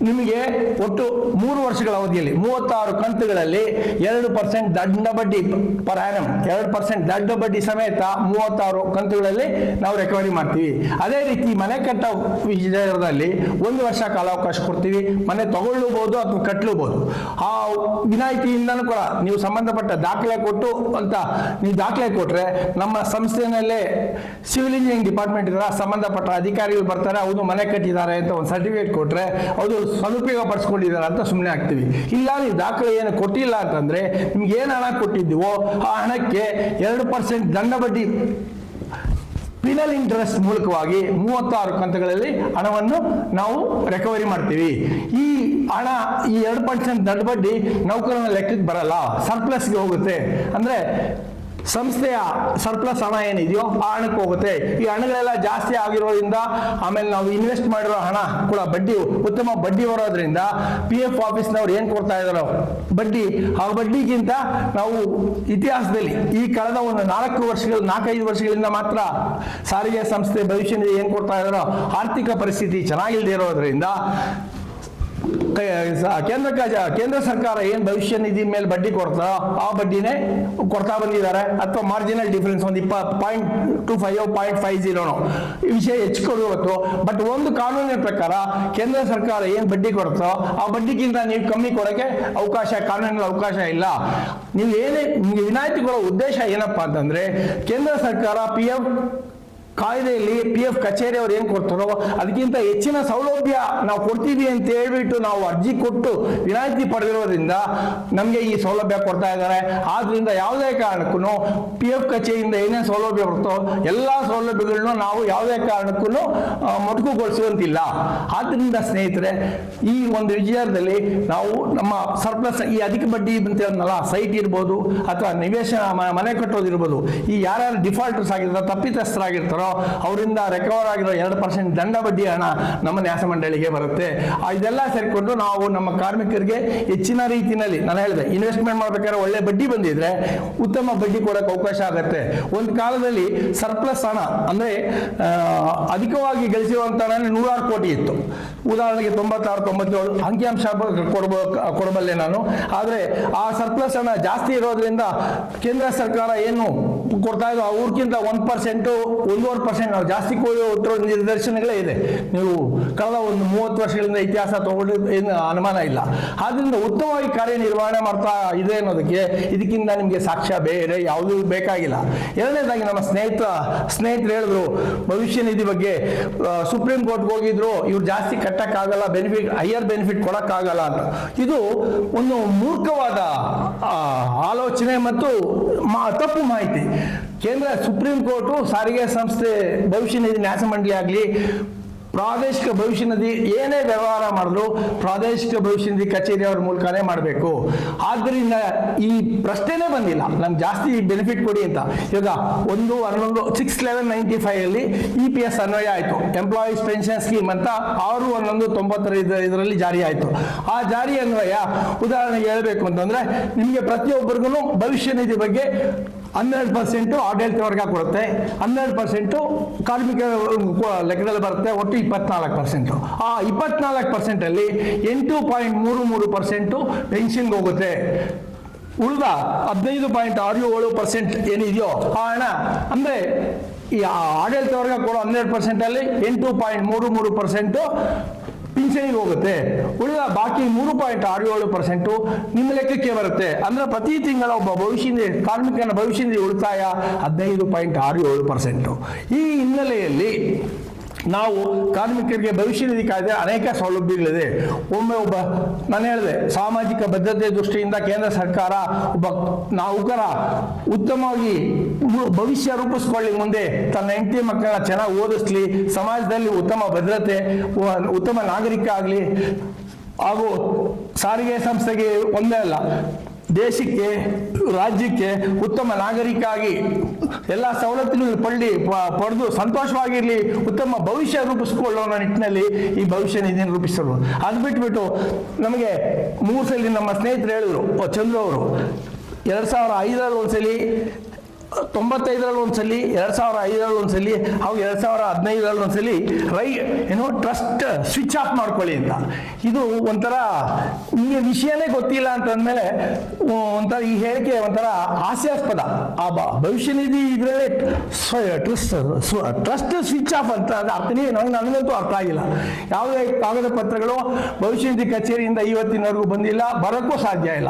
S1: ನಿಮಗೆ ಒಟ್ಟು 3 ವರ್ಷಗಳ ಅವಧಿಯಲ್ಲಿ 36 ಕಂತುಗಳಲ್ಲಿ 2% ದಂಡ ಬಡ್ಡಿ ಪರ್ ಆ್ಯನಮ್ 2% ದಂಡ ಬಡ್ಡಿ ಸಮೇತ 36 ಕಂತುಗಳಲ್ಲಿ ನಾವು ರಿಕವರಿ ಮಾಡ್ತೀವಿ. ಅದೇ ರೀತಿ ಮನೆ ಕಟ್ಟ ವಿಚಾರದಲ್ಲಿ 1 ವರ್ಷ ಕಾಲಾವಕಾಶ ಕೊಡ್ತೀವಿ. ಮನೆ ತಗೊಳ್ಳಬಹುದು ಅಥವಾ ಕಟ್ಟಲೂಬಹುದು. ಆ ವಿನಾಯಿತಿಯಿಂದನೂ ಕೂಡ ನೀವು ಸಂಬಂಧಪಟ್ಟ ದಾಖಲೆ ಕೊಟ್ಟು ಅಂತ ನೀವು ದಾಖಲೆ ಕೊಟ್ರೆ ನಮ್ಮ ಸಂಸ್ಥೆಯಲ್ಲೇ ಸಿವಿಲ್ ಇಂಜಿನಿಯರಿಂಗ್ ಡಿಪಾರ್ಟ್ಮೆಂಟ್ ಇದ್ದಾರೆ, ಸಂಬಂಧಪಟ್ಟ ಅಧಿಕಾರಿಗಳು ಬರ್ತಾರೆ, ಅವರು ಮನೆ ಕಟ್ಟಿದ್ದಾರೆ ಅಂತ ಒಂದು ಸರ್ಟಿಫಿಕೇಟ್ ಕೊಟ್ರೆ ಅವರು ಸದುಪಯೋಗ ಪಡಿಸ್ಕೊಂಡಿದ್ದಾರೆ ಅಂತ ಸುಮ್ಮನೆ ಆಗ್ತೀವಿ. ಇಲ್ಲ ನೀವು ದಾಖಲೆ ಏನು ಕೊಟ್ಟಿಲ್ಲ ಅಂತಂದ್ರೆ ನಿಮ್ಗೆ ಏನು ಹಣ ಕೊಟ್ಟಿದ್ದೀವೋ ಆ ಹಣಕ್ಕೆ 2% ದಂಡ ಬಡ್ಡಿ ಪಿನಲ್ ಇಂಟ್ರೆಸ್ಟ್ ಮೂಲಕವಾಗಿ 36 ಕಂತುಗಳಲ್ಲಿ ಹಣವನ್ನು ನಾವು ರಿಕವರಿ ಮಾಡ್ತೀವಿ. ಈ ಹಣ ಈ 2% ದಂಡ ಬಡ್ಡಿ ನೌಕರನ ಲೆಕ್ಕಕ್ಕೆ ಬರಲ್ಲ, ಸರ್ಪ್ಲಸ್ಗೆ ಹೋಗುತ್ತೆ. ಅಂದ್ರೆ ಸಂಸ್ಥೆಯ ಸರ್ಪ್ಲಸ್ ಹಣ ಏನಿದೆಯೋ ಆ ಹಣಕ್ಕೆ ಹೋಗುತ್ತೆ. ಈ ಹಣಗಳೆಲ್ಲ ಜಾಸ್ತಿ ಆಗಿರೋದ್ರಿಂದ ಆಮೇಲೆ ನಾವು ಇನ್ವೆಸ್ಟ್ ಮಾಡಿರೋ ಹಣ ಕೂಡ ಉತ್ತಮ ಬಡ್ಡಿ ಬರೋದ್ರಿಂದ PF ಆಫೀಸ್ನವ್ರು ಏನು ಕೊಡ್ತಾ ಇದ್ದಾರೋ ಬಡ್ಡಿ, ಆ ಬಡ್ಡಿಗಿಂತ ನಾವು ಇತಿಹಾಸದಲ್ಲಿ ಈ ಕಳೆದ ಒಂದು 4-5 ವರ್ಷಗಳಿಂದ ಮಾತ್ರ ಸಾರಿಗೆ ಸಂಸ್ಥೆ ಭವಿಷ್ಯ ನಿಧಿ ಏನು ಕೊಡ್ತಾ ಇದ್ದಾರೋ ಆರ್ಥಿಕ ಪರಿಸ್ಥಿತಿ ಚೆನ್ನಾಗಿಲ್ಲದೆ ಇರೋದ್ರಿಂದ ಕೇಂದ್ರ ಸರ್ಕಾರ ಏನ್ ಭವಿಷ್ಯ ನಿಧಿ ಮೇಲೆ ಬಡ್ಡಿ ಕೊಡ್ತಾರೋ ಆ ಬಡ್ಡಿನೇ ಕೊಡ್ತಾ ಬಂದಿದ್ದಾರೆ. ಅಥವಾ ಮಾರ್ಜಿನಲ್ ಡಿಫರೆನ್ಸ್ ಒಂದು 0.25 0.50 ಈ ವಿಷಯ ಹೆಚ್ಚಿಕೊಡುವತ್ತು. ಬಟ್ ಒಂದು ಕಾನೂನಿನ ಪ್ರಕಾರ ಕೇಂದ್ರ ಸರ್ಕಾರ ಏನ್ ಬಡ್ಡಿ ಕೊಡ್ತೋ ಆ ಬಡ್ಡಿಗಿಂತ ನೀವು ಕಮ್ಮಿ ಕೊಡೋಕೆ ಕಾನೂನಿನ ಅವಕಾಶ ಇಲ್ಲ. ನಿಮ್ಗೆ ವಿನಾಯಿತಿ ಕೊಡೋ ಉದ್ದೇಶ ಏನಪ್ಪಾ ಅಂತಂದ್ರೆ ಕೇಂದ್ರ ಸರ್ಕಾರ ಕಾಯ್ದೆಯಲ್ಲಿ PF ಕಚೇರಿ ಅವ್ರು ಏನು ಕೊಡ್ತಾರೋ ಅದಕ್ಕಿಂತ ಹೆಚ್ಚಿನ ಸೌಲಭ್ಯ ನಾವು ಕೊಡ್ತೀವಿ ಅಂತ ಹೇಳ್ಬಿಟ್ಟು ನಾವು ಅರ್ಜಿ ಕೊಟ್ಟು ವಿನಾಯಿತಿ ಪಡೆದಿರೋದ್ರಿಂದ ನಮಗೆ ಈ ಸೌಲಭ್ಯ ಕೊಡ್ತಾ ಇದ್ದಾರೆ. ಆದ್ರಿಂದ ಯಾವುದೇ ಕಾರಣಕ್ಕೂ PF ಕಚೇರಿಯಿಂದ ಏನೇ ಸೌಲಭ್ಯ ಬರುತ್ತೋ ಎಲ್ಲ ಸೌಲಭ್ಯಗಳನ್ನು ನಾವು ಯಾವುದೇ ಕಾರಣಕ್ಕೂ ಮೊಟಕುಗೊಳಿಸುವಂತಿಲ್ಲ. ಆದ್ರಿಂದ ಸ್ನೇಹಿತರೆ, ಈ ಒಂದು ವಿಚಾರದಲ್ಲಿ ನಾವು ನಮ್ಮ ಸರ್ಪ್ಲಸ್ ಈ ಅಧಿಕ ಬಡ್ಡಿ ಅಂತ ಸೈಟ್ ಇರ್ಬೋದು ಅಥವಾ ನಿವೇಶನ ಮನೆ ಕಟ್ಟೋದಿರ್ಬೋದು, ಈ ಯಾರ್ಯಾರು ಡಿಫಾಲ್ಟರ್ಸ್ ಆಗಿರ್ತಾರೋ ತಪ್ಪಿತಸ್ಥರಾಗಿರ್ತಾರೋ ಅವರಿಂದ ರಿಕವರ್ ಆಗಿರೋ 2% ದಂಡ ಬಡ್ಡಿ ಹಣ ನಮ್ಮ ನ್ಯಾಸ ಮಂಡಳಿಗೆ ಬರುತ್ತೆ. ಇದೆಲ್ಲ ಸೇರಿಕೊಂಡು ನಾವು ನಮ್ಮ ಕಾರ್ಮಿಕರಿಗೆ ಹೆಚ್ಚಿನ ರೀತಿಯಲ್ಲಿ ನಾನು ಹೇಳಿದೆ ಇನ್ವೆಸ್ಟ್ಮೆಂಟ್ ಮಾಡ್ಬೇಕಾದ್ರೆ ಒಳ್ಳೆ ಬಡ್ಡಿ ಬಂದಿದ್ರೆ ಉತ್ತಮ ಬಡ್ಡಿ ಕೊಡೋಕೆ ಅವಕಾಶ ಆಗುತ್ತೆ. ಒಂದು ಕಾಲದಲ್ಲಿ ಸರ್ಪ್ಲಸ್ ಹಣ ಅಂದ್ರೆ ಅಧಿಕವಾಗಿ ಗಳಿಸಿರುವಂತ 106 ಕೋಟಿ ಇತ್ತು. ಉದಾಹರಣೆಗೆ 96-97 ಅಂಕಿಅಂಶ ಕೊಡಬಲ್ಲೆ ನಾನು. ಆದರೆ ಆ ಸರ್ಪ್ಲಸ್ ಹಣ ಜಾಸ್ತಿ ಇರೋದ್ರಿಂದ ಕೇಂದ್ರ ಸರ್ಕಾರ ಏನು ಕೊಡ್ತಾ ಇದ್ರು ಅವ್ರಿಗಿಂತ 1%, 1.5% ನಾವು ಜಾಸ್ತಿ ಕೊಟ್ಟಿರೋ ನಿದರ್ಶನಗಳೇ ಇದೆ. ನೀವು ಕಳೆದ ಒಂದು 30 ವರ್ಷಗಳಿಂದ ಇತಿಹಾಸ ತಗೊಂಡು ಏನು ಅನುಮಾನ ಇಲ್ಲ. ಆದ್ರಿಂದ ಉತ್ತಮವಾಗಿ ಕಾರ್ಯನಿರ್ವಹಣೆ ಮಾಡ್ತಾ ಇದೆ ಅನ್ನೋದಕ್ಕೆ ಇದಕ್ಕಿಂತ ನಿಮಗೆ ಸಾಕ್ಷ್ಯ ಬೇರೆ ಯಾವುದೂ ಬೇಕಾಗಿಲ್ಲ. ಎರಡನೇದಾಗಿ ನಮ್ಮ ಸ್ನೇಹಿತರು ಹೇಳಿದ್ರು ಭವಿಷ್ಯ ನಿಧಿ ಬಗ್ಗೆ ಸುಪ್ರೀಂ ಕೋರ್ಟ್ಗೆ ಹೋಗಿದ್ರು, ಇವ್ರು ಜಾಸ್ತಿ ಕಟ್ಟಕ್ಕಾಗಲ್ಲ, ಹೈಯರ್ ಬೆನಿಫಿಟ್ ಕೊಡಕ್ಕಾಗಲ್ಲ ಅಂತ. ಇದು ಒಂದು ಮೂರ್ಖವಾದ ಆಲೋಚನೆ ಮತ್ತು ತಪ್ಪು ಮಾಹಿತಿ. ಕೇಂದ್ರ ಸುಪ್ರೀಂ ಕೋರ್ಟು ಸಾರಿಗೆ ಸಂಸ್ಥೆ ಭವಿಷ್ಯ ನಿಧಿ ನ್ಯಾಸ ಮಂಡಳಿ ಆಗಲಿ ಪ್ರಾದೇಶಿಕ ಭವಿಷ್ಯ ನಿಧಿ ಏನೇ ವ್ಯವಹಾರ ಮಾಡಿದ್ರು ಪ್ರಾದೇಶಿಕ ಭವಿಷ್ಯ ನಿಧಿ ಕಚೇರಿಯವರ ಮೂಲಕನೇ ಮಾಡಬೇಕು. ಆದ್ದರಿಂದ ಈ ಪ್ರಶ್ನೆನೇ ಬಂದಿಲ್ಲ ನಮ್ಗೆ ಜಾಸ್ತಿ ಬೆನಿಫಿಟ್ ಕೊಡಿ ಅಂತ. ಇವಾಗ 1/11/6/95 ಅಲ್ಲಿ EPS ಅನ್ವಯ ಆಯಿತು, ಎಂಪ್ಲಾಯೀಸ್ ಪೆನ್ಷನ್ ಸ್ಕೀಮ್ ಅಂತ 6/11/95 ಇದರಲ್ಲಿ ಜಾರಿ ಆಯಿತು. ಆ ಜಾರಿ ಅನ್ವಯ ಉದಾಹರಣೆಗೆ ಹೇಳಬೇಕು ಅಂತಂದ್ರೆ ನಿಮಗೆ ಪ್ರತಿಯೊಬ್ಬರಿಗೂ ಭವಿಷ್ಯ ನಿಧಿ ಬಗ್ಗೆ 12% ಆಡಳಿತ ವರ್ಗ ಕೊಡುತ್ತೆ, 12% ಕಾರ್ಮಿಕ ಲೆಕ್ಕದಲ್ಲಿ ಬರುತ್ತೆ, ಒಟ್ಟು 24%. ಆ 24% ಅಲ್ಲಿ 8.33% ಪೆನ್ಷನ್ಗೆ ಹೋಗುತ್ತೆ. ಉಳಿದ 15.67% ಏನಿದೆಯೋ ಆ ಹಣ ಅಂದರೆ ಈ ಆಡಳಿತ ವರ್ಗ ಕೊಡೋ 12% ಅಲ್ಲಿ 8.33% ಪಿಂಚಣಿಗೆ ಹೋಗುತ್ತೆ. ಉಳಿದ ಬಾಕಿ 3.67% ನಿಮ್ಮ ಲೆಕ್ಕಕ್ಕೆ ಬರುತ್ತೆ. ಅಂದ್ರೆ ಪ್ರತಿ ತಿಂಗಳ ಒಬ್ಬ ಕಾರ್ಮಿಕನ ಭವಿಷ್ಯ ನಿಧಿ ಉಳಿತಾಯ 15.67%. ಈ ಹಿನ್ನೆಲೆಯಲ್ಲಿ ನಾವು ಕಾರ್ಮಿಕರಿಗೆ ಭವಿಷ್ಯ ನಿಧಿ ಕಾಯ್ದೆ ಅನೇಕ ಸೌಲಭ್ಯಗಳಿದೆ. ನಾನು ಹೇಳಿದೆ, ಸಾಮಾಜಿಕ ಭದ್ರತೆ ದೃಷ್ಟಿಯಿಂದ ಕೇಂದ್ರ ಸರ್ಕಾರ ಒಬ್ಬ ನೌಕರ ಉತ್ತಮವಾಗಿ ಭವಿಷ್ಯ ರೂಪಿಸ್ಕೊಳ್ಳಿ, ಮುಂದೆ ತನ್ನ ಹೆಂಡತಿ ಮಕ್ಕಳನ್ನ ಚೆನ್ನಾಗಿ ಓದಿಸ್ಲಿ, ಸಮಾಜದಲ್ಲಿ ಉತ್ತಮ ಭದ್ರತೆ, ಉತ್ತಮ ನಾಗರಿಕ ಆಗಲಿ, ಹಾಗೂ ಸಾರಿಗೆ ಸಂಸ್ಥೆಗೆ ಒಂದೇ ಅಲ್ಲ ದೇಶಕ್ಕೆ ರಾಜ್ಯಕ್ಕೆ ಉತ್ತಮ ನಾಗರಿಕ ಆಗಿ ಎಲ್ಲ ಸವಲತ್ತುಗಳನ್ನು ಪಡೆದು ಸಂತೋಷವಾಗಿರಲಿ, ಉತ್ತಮ ಭವಿಷ್ಯ ರೂಪಿಸಿಕೊಳ್ಳುವ ನಿಟ್ಟಿನಲ್ಲಿ ಈ ಭವಿಷ್ಯ ನಿಧಿಯನ್ನು ರೂಪಿಸಲು. ಅದು ಬಿಟ್ಬಿಟ್ಟು ನಮಗೆ 3 ಸಲ ನಮ್ಮ ಸ್ನೇಹಿತರು ಹೇಳಿದ್ರು, ಚಂದ್ರು ಅವರು 2005ರಲ್ಲಿ ಒಂದ್ಸಲಿ, 95ರಲ್ಲಿ ಒಂದ್ಸಲಿ, 2005ರಲ್ಲಿ ಒಂದ್ಸಲಿ, ಹಾಗೂ 2015ರಲ್ಲಿ ಒಂದ್ಸಲಿ ಟ್ರಸ್ಟ್ ಸ್ವಿಚ್ ಆಫ್ ಮಾಡ್ಕೊಳ್ಳಿ ಅಂತ. ಇದು ಒಂಥರ ನಿಮಗೆ ವಿಷಯನೇ ಗೊತ್ತಿಲ್ಲ ಅಂತಂದ್ಮೇಲೆ ಒಂಥರ ಈ ಹೇಳಿಕೆ ಒಂಥರ ಹಾಸ್ಯಾಸ್ಪದ. ಆ ಭವಿಷ್ಯ ನಿಧಿ ಇದರಲ್ಲೇ ಟ್ರಸ್ಟ್ ಸ್ವಿಚ್ ಆಫ್ ಅಂತ ಅರ್ಥನೇ ನನಗಂತೂ ಅರ್ಥ ಆಗಿಲ್ಲ. ಯಾವುದೇ ಕಾಗದ ಪತ್ರಗಳು ಭವಿಷ್ಯ ನಿಧಿ ಕಚೇರಿಯಿಂದ ಇವತ್ತಿನವರೆಗೂ ಬಂದಿಲ್ಲ, ಬರೋಕ್ಕೂ ಸಾಧ್ಯ ಇಲ್ಲ.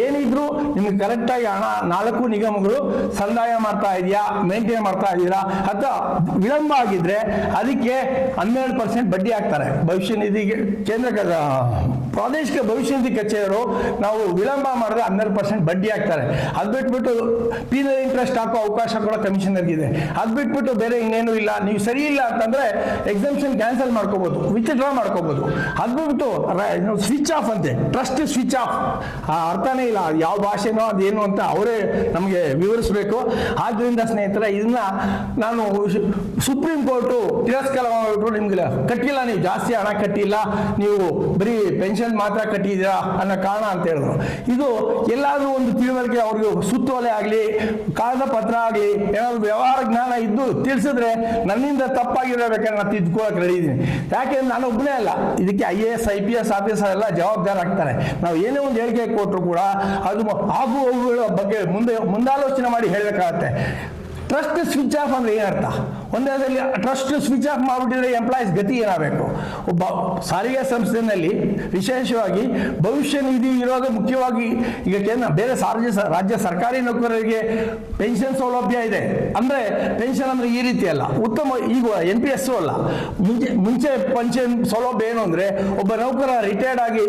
S1: ಏನಿದ್ರು ನಿಮ್ಗೆ ಕರೆಕ್ಟಾಗಿ ಹಣ 4 ನಿಗಮಗಳು ಸಂದಾಯ ಮಾಡ್ತಾ ಇದೆಯಾ, ಮೇಂಟೈನ್ ಮಾಡ್ತಾ ಇದ್ದೀರಾ, ಅಥವಾ ವಿಳಂಬ ಆಗಿದ್ರೆ ಅದಕ್ಕೆ 12% ಬಡ್ಡಿ ಹಾಕ್ತಾರೆ. ಭವಿಷ್ಯ ನಿಧಿಗೆ ಪ್ರಾದೇಶಿಕ ಭವಿಷ್ಯ ನಿಧಿ ಕಚೇರಿಯವರು ನಾವು ವಿಳಂಬ ಮಾಡಿದ್ರೆ 12% ಬಡ್ಡಿ ಹಾಕ್ತಾರೆ. ಅದು ಬಿಟ್ಬಿಟ್ಟು ಪೀನಲ್ ಇಂಟ್ರೆಸ್ಟ್ ಹಾಕೋ ಅವಕಾಶ ಕೂಡ ಕಮಿಷನರ್ಗಿದೆ. ಅದು ಬಿಟ್ಬಿಟ್ಟು ಬೇರೆ ಇನ್ನೇನು ಇಲ್ಲ. ನೀವು ಸರಿ ಇಲ್ಲ ಅಂತಂದ್ರೆ ಎಕ್ಸಾಮ್ಷನ್ ಕ್ಯಾನ್ಸಲ್ ಮಾಡ್ಕೋಬಹುದು, ವಿತ್ಡ್ರಾ ಮಾಡ್ಕೋಬಹುದು. ಅದು ಬಿಟ್ಬಿಟ್ಟು ಸ್ವಿಚ್ ಆಫ್ ಅಂತೆ, ಟ್ರಸ್ಟ್ ಸ್ವಿಚ್ ಆಫ್. ಆ ಅರ್ಥನೇ ಇಲ್ಲ, ಯಾವ ಭಾಷೆನೋ ಅದೇನು ಅಂತ ಅವರೇ ನಮಗೆ ವಿವರಿಸಬೇಕು. ಆದ್ರಿಂದ ಸ್ನೇಹಿತರೆ, ಇದನ್ನ ನಾನು ಸುಪ್ರೀಂ ಕೋರ್ಟು ತಿರಸ್ಕಾರ ಮಾಡಿಬಿಟ್ಟು ನಿಮ್ಗೆ ಕಟ್ಟಿಲ್ಲ, ನೀವು ಜಾಸ್ತಿ ಹಣ ಕಟ್ಟಿಲ್ಲ, ನೀವು ಬರೀ ಪೆನ್ಷನ್ ಮಾತ್ರ ಕಟ್ಟಿದ್ದೀರಾ ಅನ್ನೋ ಕಾರಣ ಅಂತ ಹೇಳಿದ್ರು. ಇದು ಎಲ್ಲಾದ್ರೂ ಒಂದು ತಿಳುವಳಿಕೆ ಅವ್ರಿಗೆ ಸುತ್ತೋಲೆ ಆಗಲಿ, ಕಾಗದ ಪತ್ರ ಆಗಲಿ, ಏನಾದ್ರು ವ್ಯವಹಾರ ಜ್ಞಾನ ಇದ್ದು ತಿಳಿಸಿದ್ರೆ ನನ್ನಿಂದ ತಪ್ಪಾಗಿರಬೇಕಾದ್ರೆ ನಾನು ತಿದ್ದುಕೊಳ್ಳೋಕೆ ರೆಡಿ ಇದ್ದೀನಿ. ಯಾಕೆಂದ್ರೆ ನಾನು ಒಬ್ಬನೇ ಅಲ್ಲ, ಇದಕ್ಕೆ IAS IPS ಆಫೀಸರ್ ಎಲ್ಲ ಜವಾಬ್ದಾರ ಆಗ್ತಾರೆ. ನಾವು ಏನೇ ಒಂದು ಹೇಳಿಕೆ ಕೊಟ್ಟರು ಕೂಡ ಅದು ಆಗು ಹೋಗುಗಳ ಬಗ್ಗೆ ಮುಂದಾಲೋಚನೆ ಮಾಡಿ ಹೇಳಬೇಕಾಗತ್ತೆ. ಟ್ರಸ್ಟ್ ಸ್ವಿಚ್ ಆಫ್ ಅಂದ್ರೆ ಏನರ್ಥ? ಒಂದೇದಲ್ಲಿ ಟ್ರಸ್ಟ್ ಸ್ವಿಚ್ ಆಫ್ ಮಾಡಿಬಿಟ್ಟಿದ್ರೆ ಎಂಪ್ಲಾಯೀಸ್ ಗತಿ ಏನಾಗಬೇಕು? ಒಬ್ಬ ಸಾರಿಗೆ ಸಂಸ್ಥೆಯಲ್ಲಿ ವಿಶೇಷವಾಗಿ ಭವಿಷ್ಯ ನಿಧಿ ಇರೋದು ಮುಖ್ಯವಾಗಿ. ಈಗ ಬೇರೆ ರಾಜ್ಯ ಸರ್ಕಾರಿ ನೌಕರರಿಗೆ ಪೆನ್ಷನ್ ಸೌಲಭ್ಯ ಇದೆ. ಅಂದ್ರೆ ಪೆನ್ಷನ್ ಅಂದ್ರೆ ಈ ರೀತಿ ಅಲ್ಲ, ಉತ್ತಮ ಈಗ NPS ಅಲ್ಲ. ಮುಂಚೆ ಪೆನ್ಷನ್ ಸೌಲಭ್ಯ ಏನು ಅಂದ್ರೆ, ಒಬ್ಬ ನೌಕರ ರಿಟೈರ್ಡ್ ಆಗಿ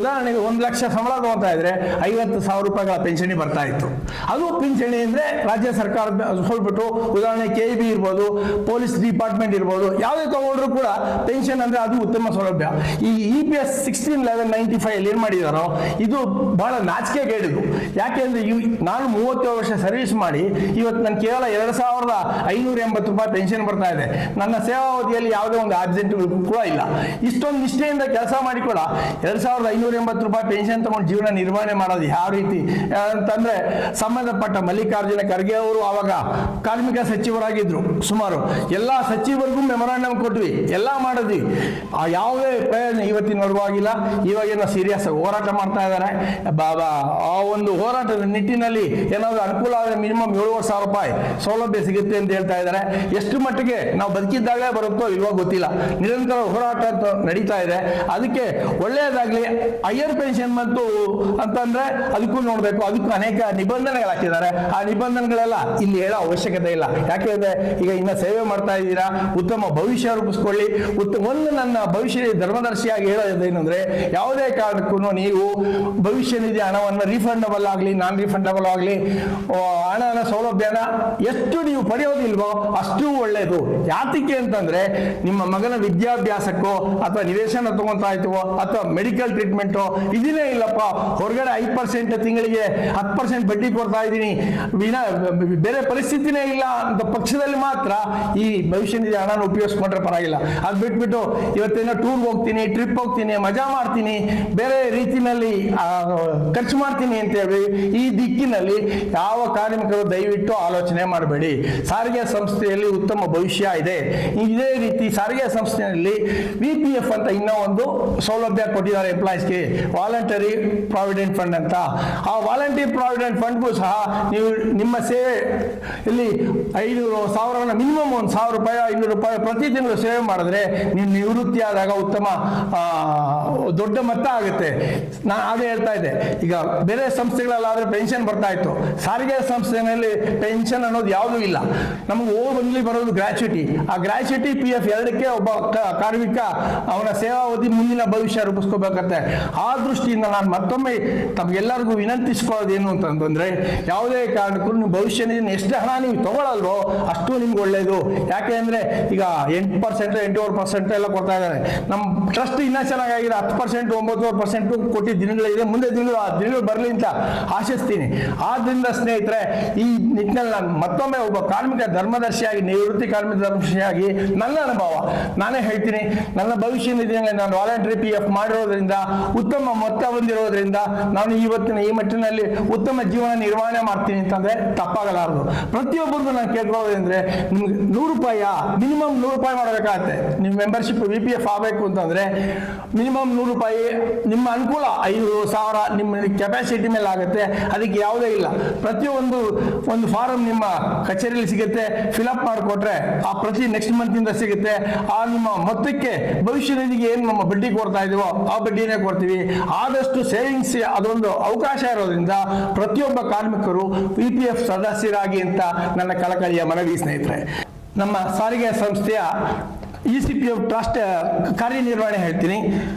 S1: ಉದಾಹರಣೆಗೆ 1 ಲಕ್ಷ ಸಂಬಳ ತಗೋತಾ ಇದ್ರೆ 50,000 ರೂಪಾಯಿಗಳ ಪೆನ್ಷನ್ ಬರ್ತಾ ಇತ್ತು. ಅದು ಪಿಂಚಣಿ ಅಂದ್ರೆ ರಾಜ್ಯ ಸರ್ಕಾರ ಬಿಟ್ಟು ಉದಾಹರಣೆ KEB ಇರ್ಬೋದು, ಪೊಲೀಸ್ ಡಿಪಾರ್ಟ್ಮೆಂಟ್ ಇರ್ಬೋದು, ಯಾವುದೇ ತಗೊಂಡ್ರು ಕೂಡ ಪೆನ್ಷನ್ ಅಂದ್ರೆ ಅದು ಉತ್ತಮ ಸೌಲಭ್ಯ. ಈ EPS 16/11/95 ಅಲ್ಲಿ ಏನ್ ಮಾಡಿದಾರೋ ಇದು ಬಹಳ ನಾಚಿಕೆಗೇಡಿದು. ಯಾಕೆಂದ್ರೆ ನಾನು 37 ವರ್ಷ ಸರ್ವಿಸ್ ಮಾಡಿ ಇವತ್ತು ನಾನು ಕೇವಲ 2,580 ರೂಪಾಯಿ ಪೆನ್ಷನ್ ಬರ್ತಾ ಇದೆ. ನನ್ನ ಸೇವಾವಧಿಯಲ್ಲಿ ಯಾವುದೇ ಒಂದು ಆಬ್ಸೆಂಟ್ ಕೂಡ ಇಲ್ಲ. ಇಷ್ಟೊಂದು ನಿಷ್ಠೆಯಿಂದ ಕೆಲಸ ಮಾಡಿ ಕೂಡ 2,580 ರೂಪಾಯಿ ಪೆನ್ಷನ್ ತಗೊಂಡು ಜೀವನ ನಿರ್ವಹಣೆ ಮಾಡೋದು ಯಾವ ರೀತಿ ಅಂತಂದ್ರೆ, ಸಂಬಂಧಪಟ್ಟ ಮಲ್ಲಿಕಾರ್ಜುನ ಖರ್ಗೆ ಅವರು ಆವಾಗ ಕಾರ್ಮಿಕ ಸಚಿವರಾಗಿದ್ರು. ಸುಮಾರು ಎಲ್ಲ ಸಚಿವರಿಗೂ ಮೆಮೊರಾಂಡಮ್ ಕೊಟ್ವಿ, ಎಲ್ಲ ಮಾಡಿದ್ವಿ. ಯಾವುದೇ ಪ್ರಯೋಜನ ಇವತ್ತಿನವರೆಗೂ ಆಗಿಲ್ಲ. ಇವಾಗೇನೋ ಸೀರಿಯಸ್ ಹೋರಾಟ ಮಾಡ್ತಾ ಇದ್ದಾರೆ. ಆ ಒಂದು ಹೋರಾಟದ ನಿಟ್ಟಿನಲ್ಲಿ ಏನಾದರೂ ಅನುಕೂಲ ಆದರೆ ಮಿನಿಮಮ್ 7,000 ರೂಪಾಯಿ ಸೌಲಭ್ಯ ಸಿಗುತ್ತೆ ಅಂತ ಹೇಳ್ತಾ ಇದ್ದಾರೆ. ಎಷ್ಟು ಮಟ್ಟಿಗೆ ನಾವು ಬದುಕಿದ್ದಾಗಲೇ ಬರುತ್ತೋ ಇಲ್ವೋ ಗೊತ್ತಿಲ್ಲ. ನಿರಂತರ ಹೋರಾಟ ಅಂತ ನಡೀತಾ ಇದೆ. ಅದಕ್ಕೆ ಒಳ್ಳೆಯದಾಗ್ಲಿ. ಹೈಯರ್ ಪೆನ್ಷನ್ ಮತ್ತು ಅಂತಂದ್ರೆ ಅದಕ್ಕೂ ನೋಡ್ಬೇಕು, ಅದಕ್ಕೂ ಅನೇಕ ನಿಬಂಧನೆಗಳು ಹಾಕಿದ್ದಾರೆ. ಆ ನಿಬಂಧನೆಗಳೆಲ್ಲ ಇಲ್ಲಿ ಹೇಳೋ ಅವಶ್ಯಕತೆ ಇಲ್ಲ. ಯಾಕೆಂದ್ರೆ ಈಗ ಇನ್ನ ಸೇವೆ ಮಾಡ್ತಾ ಇದ್ದೀರಾ, ಉತ್ತಮ ಭವಿಷ್ಯ ರೂಪಿಸ್ಕೊಳ್ಳಿ. ಒಂದು ನನ್ನ ಭವಿಷ್ಯ ಧರ್ಮದರ್ಶಿಯಾಗಿ ಹೇಳೋದೇನೆಂದ್ರೆ, ಯಾವುದೇ ಕಾರಣಕ್ಕೂ ನೀವು ಭವಿಷ್ಯ ನಿಧಿ ಹಣವನ್ನು ರೀಫಂಡಬಲ್ ಆಗಲಿ ನಾನ್ ರೀಫಂಡಬಲ್ ಆಗಲಿ ಹಣನ ಸೌಲಭ್ಯನ ಎಷ್ಟು ನೀವು ಪಡೆಯೋದಿಲ್ವೋ ಅಷ್ಟು ಒಳ್ಳೆಯದು. ಯಾತಕ್ಕೆ ಅಂತಂದ್ರೆ ನಿಮ್ಮ ಮಗನ ವಿದ್ಯಾಭ್ಯಾಸಕ್ಕೋ ಅಥವಾ ನಿವೇಶನ ತಗೊಂತಾ ಇದ್ವೋ ಅಥವಾ ಮೆಡಿಕಲ್ ಟ್ರೀಟ್ಮೆಂಟೋ ಇದನ್ನೇ ಇಲ್ಲಪ್ಪ, ಹೊರಗಡೆ 5% ತಿಂಗಳಿಗೆ 10% ಬಡ್ಡಿ ಕೊಡ್ತಾ ಇದ್ದೀನಿ, ಬೇರೆ ಪರಿಸ್ಥಿತಿನೇ ಇಲ್ಲ ಅಂತ ಪಕ್ಷದಲ್ಲಿ ಮಾತ್ರ ಈ ಭವಿಷ್ಯ ನಿಧಿ ಹಣನ ಉಪಯೋಗಿಸ್ಕೊಂಡ್ರೆ ಪರವಾಗಿಲ್ಲ. ಅದು ಬಿಟ್ಬಿಟ್ಟು ಇವತ್ತೇನೋ ಟೂರ್ ಹೋಗ್ತೀನಿ, ಟ್ರಿಪ್ ಹೋಗ್ತೀನಿ, ಮಜಾ ಮಾಡ್ತೀನಿ, ಬೇರೆ ರೀತಿಯಲ್ಲಿ ಖರ್ಚು ಮಾಡ್ತೀನಿ ಅಂತ ಹೇಳಿ ಈ ದಿಕ್ಕಿನಲ್ಲಿ ಯಾವ ಕಾರ್ಮಿಕರು ದಯವಿಟ್ಟು ಆಲೋಚನೆ ಮಾಡಬೇಡಿ. ಸಾರಿಗೆ ಸಂಸ್ಥೆಯಲ್ಲಿ ಉತ್ತಮ ಭವಿಷ್ಯ ಇದೆ. ಇದೇ ರೀತಿ ಸಾರಿಗೆ ಸಂಸ್ಥೆಯಲ್ಲಿ VPF ಅಂತ ಇನ್ನೂ ಒಂದು ಸೌಲಭ್ಯ ಕೊಟ್ಟಿದ್ದಾರೆ ಎಂಪ್ಲಾಯೀಸ್ಗೆ, ವಾಲಂಟರಿ ಪ್ರಾವಿಡೆಂಟ್ ಫಂಡ್ ಅಂತ. ಆ ವಾಲಂಟರಿ ಪ್ರಾವಿಡೆಂಟ್ ಫಂಡ್ಗೂ ಸಹ ನೀವು ನಿಮ್ಮ ಸೇವೆ ಇಲ್ಲಿ 500,000 ಮಿನಿಮಮ್ ₹1,000 ₹500 ಪ್ರತಿ ತಿಂಗಳು ಸೇವೆ ಮಾಡಿದ್ರೆ ನೀವು ನಿವೃತ್ತಿ ಆದಾಗ ಉತ್ತಮ ದೊಡ್ಡ ಮೊತ್ತ ಆಗುತ್ತೆ. ನಾನು ಹಾಗೆ ಹೇಳ್ತಾ ಇದ್ದೆ, ಈಗ ಬೇರೆ ಸಂಸ್ಥೆಗಳಲ್ಲಾದ್ರೆ ಪೆನ್ಷನ್ ಬರ್ತಾ ಇತ್ತು, ಸಾರಿಗೆ ಸಂಸ್ಥೆಯಲ್ಲಿ ಪೆನ್ಷನ್ ಅನ್ನೋದು ಯಾವುದೂ ಇಲ್ಲ. ನಮಗೆ ಓನ್ಲಿ ಬರೋದು ಗ್ರಾಚ್ಯುಟಿ. ಆ ಗ್ರಾಚ್ಯುಟಿ PF ಎರಡಕ್ಕೆ ಒಬ್ಬ ಕಾರ್ಮಿಕ ಅವನ ಸೇವಾವಧಿ ಮುಂದಿನ ಭವಿಷ್ಯ ರೂಪಿಸ್ಕೋಬೇಕಂತೆ. ಆ ದೃಷ್ಟಿಯಿಂದ ನಾನು ಮತ್ತೊಮ್ಮೆ ತಮಗೆಲ್ಲರಿಗೂ ವಿನಂತಿಸ್ಕೊಳ್ಳೋದೇನು ಅಂತಂದ್ರೆ, ಯಾವುದೇ ಕಾರಣಕ್ಕೂ ನೀವು ಭವಿಷ್ಯ ನಿಧಿ ಎಷ್ಟು ಹಣ ನೀವು ತಗೊಳ್ಳಲ್ವೋ ಅಷ್ಟು ನಿಮ್ಗೆ ಒಳ್ಳೆಯದು. ಯಾಕೆ ಅಂದ್ರೆ ಈಗ 8% 8% ಎಲ್ಲ ಕೊಡ್ತಾ ಇದ್ದಾರೆ. ನಮ್ಮ ಟ್ರಸ್ಟ್ ಇನ್ನೂ ಚೆನ್ನಾಗಿದೆ, 10% 9% ಕೊಟ್ಟಿದ್ದ ದಿನಗಳಿದೆ. ಮುಂದೆ ದಿನಗಳು ಬರಲಿ ಅಂತ ಆಶಿಸ್ತೀನಿ. ಆದ್ರಿಂದ ಸ್ನೇಹಿತರೆ, ಈ ನಿಟ್ಟಿನಲ್ಲಿ ನಾನು ಮತ್ತೊಮ್ಮೆ ಒಬ್ಬ ಕಾರ್ಮಿಕ ಧರ್ಮದರ್ಶಿಯಾಗಿ, ನಿವೃತ್ತಿ ಕಾರ್ಮಿಕ ಧರ್ಮದರ್ಶಿಯಾಗಿ ನನ್ನ ಅನುಭವ ನಾನೇ ಹೇಳ್ತೀನಿ. ನನ್ನ ಭವಿಷ್ಯ ನಿಧಿಯಲ್ಲಿ ನಾನು ವಾಲಂಟರಿ PF ಮಾಡಿರೋದ್ರಿಂದ, ಉತ್ತಮ ಮೊತ್ತ ಹೊಂದಿರೋದ್ರಿಂದ ನಾನು ಇವತ್ತಿನ ಈ ಮಟ್ಟಿನಲ್ಲಿ ಉತ್ತಮ ಜೀವನ ನಿರ್ವಹಣೆ ಮಾಡ್ತೀನಿ ಅಂತಂದ್ರೆ ತಪ್ಪಾಗಲಾರದು. ಪ್ರತಿಯೊಬ್ಬರಿಗೂ ನಾನು ಕೇಳ್ಕೊಳ್ಳೋದಂದ್ರೆ, ನಿಮ್ಗೆ ₹100 ಮಿನಿಮಮ್ ₹100 ಮಾಡಬೇಕಾಗತ್ತೆ. ನಿಮ್ಮ ಮೆಂಬರ್ಶಿಪ್ VPF ಆಗಬೇಕು ಅಂತಂದ್ರೆ ಮಿನಿಮಮ್ ₹100. ನಿಮ್ಮ ಅನುಕೂಲ 5,000 ನಿಮ್ಮ ಕೆಪಾಸಿಟಿ ಮೇಲೆ ಆಗುತ್ತೆ. ಅದಕ್ಕೆ ಯಾವುದೇ ಇಲ್ಲ. ಪ್ರತಿಯೊಂದು ಒಂದು ಫಾರಂ ನಿಮ್ಮ ಕಚೇರಿಯಲ್ಲಿ ಸಿಗುತ್ತೆ, ಫಿಲಪ್ ಮಾಡಿಕೊಟ್ರೆ ಆ ಪ್ರತಿ ನೆಕ್ಸ್ಟ್ ಮಂತ್ ಇಂದ ಸಿಗುತ್ತೆ. ಆ ನಿಮ್ಮ ಮೊತ್ತಕ್ಕೆ ಭವಿಷ್ಯ ನಿಧಿಗೆ ಏನು ನಮ್ಮ ಬಡ್ಡಿ ಕೊಡ್ತಾ ಇದೀವೋ ಆ ಬಡ್ಡಿನೇ ಕೊಡ್ತೀವಿ. ಆದಷ್ಟು ಸೇವಿಂಗ್ಸ್ ಅದೊಂದು ಅವಕಾಶ ಇರೋದ್ರಿಂದ ಪ್ರತಿಯೊಬ್ಬ ಕಾರ್ಮಿಕರು VPF ಸದಸ್ಯರಾಗಿ ಅಂತ ನನ್ನ ಕಳಕಳಿಯ ಮನವಿ. ಸ್ನೇಹಿತರೆ, ನಮ್ಮ ಸಾರಿಗೆ ಸಂಸ್ಥೆಯ ECPF ಟ್ರಸ್ಟ್ ಕಾರ್ಯನಿರ್ವಹಣೆ ಹೇಳ್ತೀನಿ.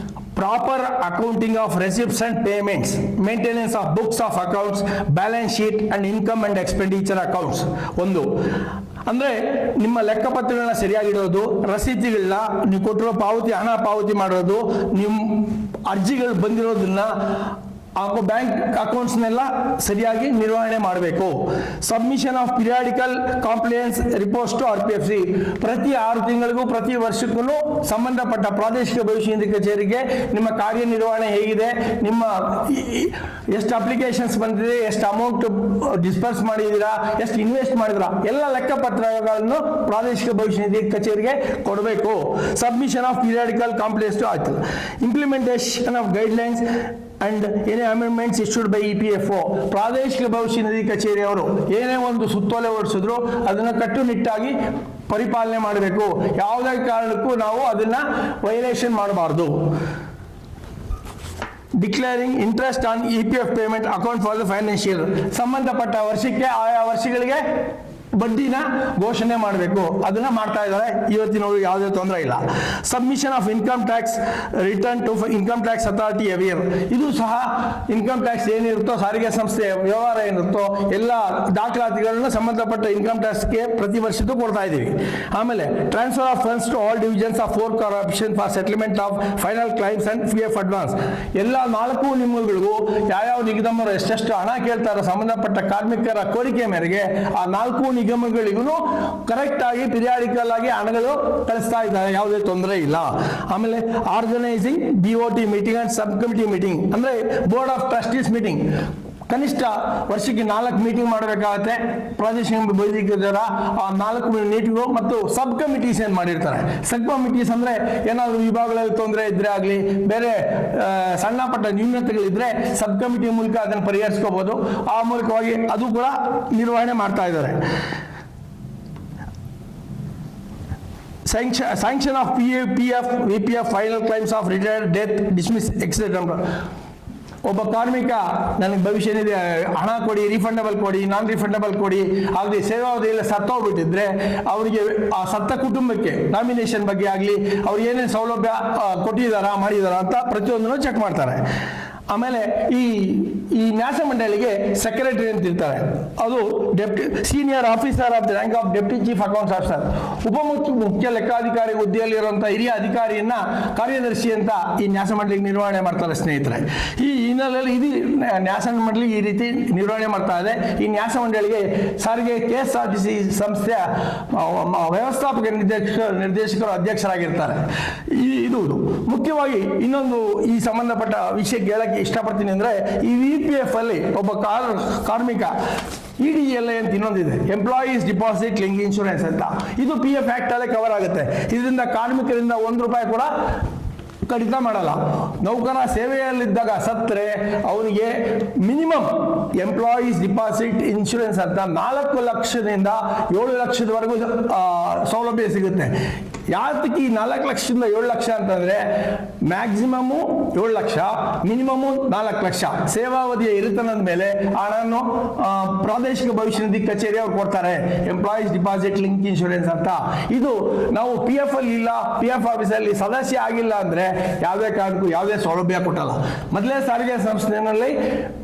S1: Proper accounting of receipts and payments, maintenance of books of accounts, balance sheet and income and expenditure accounts. ಒಂದು ಅಂದ್ರೆ ನಿಮ್ಮ ಲೆಕ್ಕಪತ್ರಗಳನ್ನ ಸರಿಯಾಗಿಡೋದು, ರಸೀತಿಗಳನ್ನ ನೀವು ಕೊಟ್ಟಿರೋ ಹಣ ಪಾವತಿ ಮಾಡೋದು, ನಿಮ್ಮ ಅರ್ಜಿಗಳು ಬಂದಿರೋದನ್ನ ಹಾಗೂ ಬ್ಯಾಂಕ್ ಅಕೌಂಟ್ಸ್ನೆಲ್ಲ ಸರಿಯಾಗಿ ನಿರ್ವಹಣೆ ಮಾಡಬೇಕು. Submission of periodical compliance reports to RPFC, ಪ್ರತಿ 6 ತಿಂಗಳಿಗೂ ಪ್ರತಿ ವರ್ಷಕ್ಕೂ ಸಂಬಂಧಪಟ್ಟ ಪ್ರಾದೇಶಿಕ ಭವಿಷ್ಯ ನಿಧಿ ಕಚೇರಿಗೆ ನಿಮ್ಮ ಕಾರ್ಯನಿರ್ವಹಣೆ ಹೇಗಿದೆ, ನಿಮ್ಮ ಎಷ್ಟು ಅಪ್ಲಿಕೇಶನ್ಸ್ ಬಂದಿದೆ, ಎಷ್ಟು ಅಮೌಂಟ್ ಡಿಸ್ಪರ್ಸ್ ಮಾಡಿದ್ದೀರಾ, ಎಷ್ಟು ಇನ್ವೆಸ್ಟ್ ಮಾಡಿದಿರಾ, ಎಲ್ಲ ಲೆಕ್ಕಪತ್ರಗಳನ್ನು ಪ್ರಾದೇಶಿಕ ಭವಿಷ್ಯ ನಿಧಿ ಕಚೇರಿಗೆ ಕೊಡಬೇಕು. Submission of periodical compliance to ಆಯ್ತು. ಇಂಪ್ಲಿಮೆಂಟೇಷನ್ ಆಫ್ ಗೈಡ್ಲೈನ್ಸ್ ಅಂಡ್ ಏನೇ ಅಮೆಂಡ್ಮೆಂಟ್ಸ್ ಇಶ್ಯೂಡ್ ಬೈ EPFO, ಪ್ರಾದೇಶಿಕ ಭವಿಷ್ಯ ನಿಧಿ ಕಚೇರಿಯವರು ಏನೇ ಒಂದು ಸುತ್ತೋಲೆ ಹೊರಡಿಸಿದ್ರು ಅದನ್ನು ಕಟ್ಟುನಿಟ್ಟಾಗಿ ಪರಿಪಾಲನೆ ಮಾಡಬೇಕು. ಯಾವುದೇ ಕಾರಣಕ್ಕೂ ನಾವು ಅದನ್ನ ವೈಲೇಷನ್ ಮಾಡಬಾರ್ದು. Declaring interest on EPF payment account for the financial, ಸಂಬಂಧಪಟ್ಟ ವರ್ಷಕ್ಕೆ ಆಯಾ ವರ್ಷಗಳಿಗೆ ಬಡ್ಡಿನ ಘೋಷಣೆ ಮಾಡಬೇಕು. ಅದನ್ನ ಮಾಡ್ತಾ ಇದ್ದಾರೆ ಇವತ್ತಿನವರು, ಯಾವುದೇ ತೊಂದರೆ ಇಲ್ಲ. Submission of income tax return to income tax authority every year, ಇದು ಸಹ ಇನ್ಕಮ್ ಟ್ಯಾಕ್ಸ್ ಏನಿರುತ್ತೋ, ಸಾರಿಗೆ ಸಂಸ್ಥೆ ವ್ಯವಹಾರ ಏನಿರುತ್ತೋ ಎಲ್ಲ ದಾಖಲಾತಿಗಳನ್ನ ಸಂಬಂಧಪಟ್ಟ ಇನ್ಕಮ್ ಟ್ಯಾಕ್ಸ್ಗೆ ಪ್ರತಿ ವರ್ಷದ್ದು ಕೊಡ್ತಾ ಇದ್ದೀವಿ. ಆಮೇಲೆ transfer of funds to all divisions of 4 corporation for settlement of final claims and PF advance. ಎಲ್ಲ 4 ನಿಗಮಗಳಿಗೂ ಯಾವ ನಿಗಮರು ಎಷ್ಟೆಷ್ಟು ಹಣ ಕೇಳ್ತಾರೋ ಸಂಬಂಧಪಟ್ಟ ಕಾರ್ಮಿಕರ ಕೋರಿಕೆ ಮೇರೆಗೆ ಆ 4 ನಿಗಮಗಳಿಗೂ ಕರೆಕ್ಟ್ ಆಗಿ ಪಿರಿಯಾಡಿಕಲ್ ಆಗಿ ಹಣಗಳು ಕಳಿಸ್ತಾ ಇದ್ದಾರೆ, ಯಾವುದೇ ತೊಂದರೆ ಇಲ್ಲ. ಆಮೇಲೆ organising BOT meeting and sub committee meeting, ಅಂದ್ರೆ ಬೋರ್ಡ್ ಆಫ್ ಟ್ರಸ್ಟೀಸ್ ಮೀಟಿಂಗ್, ಕನಿಷ್ಠ ವರ್ಷಕ್ಕೆ 4 ಮೀಟಿಂಗ್ ಮಾಡಬೇಕಾಗತ್ತೆ. ಪ್ರಾದೇಶಿಕ ಬೈದಿಕರ ಆ 4 ಮೀಟಿಂಗು ಮತ್ತು ಸಬ್ ಕಮಿಟೀಸ್ ಏನು ಮಾಡಿರ್ತಾರೆ. ಸಬ್ ಕಮಿಟೀಸ್ ಅಂದ್ರೆ ಏನಾದರೂ ವಿಭಾಗಗಳಲ್ಲಿ ತೊಂದರೆ ಇದ್ರೆ ಆಗಲಿ, ಬೇರೆ ಸಣ್ಣ ಪಟ್ಟ ನ್ಯೂನತೆಗಳಿದ್ರೆ ಸಬ್ ಕಮಿಟಿ ಮೂಲಕ ಅದನ್ನು ಪರಿಹರಿಸ್ಕೋಬಹುದು. ಆ ಮೂಲಕವಾಗಿ ಅದು ಕೂಡ ನಿರ್ವಹಣೆ ಮಾಡ್ತಾ ಇದ್ದಾರೆ. sanction of PF, VPF, final claims of retired, death, dismiss, etc. ಒಬ್ಬ ಕಾರ್ಮಿಕ ನನಗೆ ಭವಿಷ್ಯ ನಿಧಿ ಹಣ ಕೊಡಿ, ರಿಫಂಡಬಲ್ ಕೊಡಿ, ನಾನ್ ರಿಫಂಡಬಲ್ ಕೊಡಿ, ಆಗಲಿ ಸೇವಾವಧಿಯಲ್ಲಿ ಸತ್ತೋಗ್ಬಿಟ್ಟಿದ್ರೆ ಅವರಿಗೆ ಆ ಸತ್ತ ಕುಟುಂಬಕ್ಕೆ ನಾಮಿನೇಷನ್ ಬಗ್ಗೆ ಆಗಲಿ ಅವ್ರು ಏನೇನು ಸೌಲಭ್ಯ ಕೊಟ್ಟಿದ್ದಾರಾ ಮಾಡಿದಾರಾ ಅಂತ ಪ್ರತಿಯೊಂದನ್ನು ಚೆಕ್ ಮಾಡ್ತಾರೆ. ಆಮೇಲೆ ಈ ನ್ಯಾಸ ಮಂಡಳಿಗೆ ಸೆಕ್ರೆಟರಿ ಅಂತ ಇರ್ತಾರೆ. ಅದು senior officer of the rank of deputy chief accounts officer, ಮುಖ್ಯ ಲೆಕ್ಕಾಧಿಕಾರಿ ಹುದ್ದೆಯಲ್ಲಿರುವಂಥ ಹಿರಿಯ ಅಧಿಕಾರಿಯನ್ನ ಕಾರ್ಯದರ್ಶಿ ಅಂತ ಈ ನ್ಯಾಸ ಮಂಡಳಿಗೆ ನಿರ್ವಹಣೆ ಮಾಡ್ತಾರೆ ಸ್ನೇಹಿತರೆ. ಈ ಹಿನ್ನೆಲೆಯಲ್ಲಿ ಇದು ನ್ಯಾಸ ಮಂಡಳಿ ಈ ರೀತಿ ನಿರ್ವಹಣೆ ಮಾಡ್ತಾ ಇದೆ. ಈ ನ್ಯಾಸ ಮಂಡಳಿಗೆ ಸಾರಿಗೆ KSRTC ಸಂಸ್ಥೆಯ ವ್ಯವಸ್ಥಾಪಕ ನಿರ್ದೇಶಕರು ಅಧ್ಯಕ್ಷರಾಗಿರ್ತಾರೆ. ಇದು ಮುಖ್ಯವಾಗಿ ಇನ್ನೊಂದು ಈ ಸಂಬಂಧಪಟ್ಟ ವಿಷಯಕ್ಕೆ ಹೇಳಕ್ಕೆ ಇಷ್ಟಪಡ್ತೀನಿ ಅಂದ್ರೆ, ಈ VPF ಅಲ್ಲಿ ಒಬ್ಬ ಕಾರ್ಮಿಕ EDLI ಅಂತ ಇನ್ನೊಂದಿದೆ, ಎಂಪ್ಲಾಯೀಸ್ ಡಿಪಾಸಿಟ್ ಲಿಂಕ್ ಇನ್ಶೂರೆನ್ಸ್ ಅಂತ. ಇದು PF ಆಕ್ಟ್ ಅಲ್ಲೇ ಕವರ್ ಆಗುತ್ತೆ. ಇದರಿಂದ ಕಾರ್ಮಿಕರಿಂದ ₹1 ಕೂಡ ಕಡಿತ ಮಾಡಲ್ಲ. ನೌಕರ ಸೇವೆಯಲ್ಲಿದ್ದಾಗ ಸತ್ತರೆ ಅವನಿಗೆ ಮಿನಿಮಮ್ ಎಂಪ್ಲಾಯೀಸ್ ಡಿಪಾಸಿಟ್ ಇನ್ಶೂರೆನ್ಸ್ ಅಂತ 4 ಲಕ್ಷದಿಂದ 7 ಲಕ್ಷದವರೆಗೂ ಸೌಲಭ್ಯ ಸಿಗುತ್ತೆ. ಯಾತಕ್ಕೆ ಈ 4 ಲಕ್ಷದಿಂದ 7 ಲಕ್ಷ ಅಂತಂದ್ರೆ, ಮ್ಯಾಕ್ಸಿಮಮ್ಮು 7 ಲಕ್ಷ, ಮಿನಿಮಮ್ಮು 4 ಲಕ್ಷ ಸೇವಾವಧಿಯ ಇರುತ್ತನ್ನದ ಮೇಲೆ ಹಣವನ್ನು ಪ್ರಾದೇಶಿಕ ಭವಿಷ್ಯ ನಿಧಿ ಕಚೇರಿ ಅವ್ರು ಕೊಡ್ತಾರೆ, ಎಂಪ್ಲಾಯೀಸ್ ಡಿಪಾಸಿಟ್ ಲಿಂಕ್ ಇನ್ಶೂರೆನ್ಸ್ ಅಂತ. ಇದು ನಾವು PF ಅಲ್ಲಿ ಇಲ್ಲ, PF ಆಫೀಸಲ್ಲಿ ಸದಸ್ಯ ಆಗಿಲ್ಲ ಅಂದ್ರೆ ಯಾವುದೇ ಕಾರಣಕ್ಕೂ ಯಾವುದೇ ಸೌಲಭ್ಯ ಕೊಟ್ಟಲ್ಲ. ಮೊದಲೇ ಸಾರಿಗೆ ಸಂಸ್ಥೆಯಲ್ಲಿ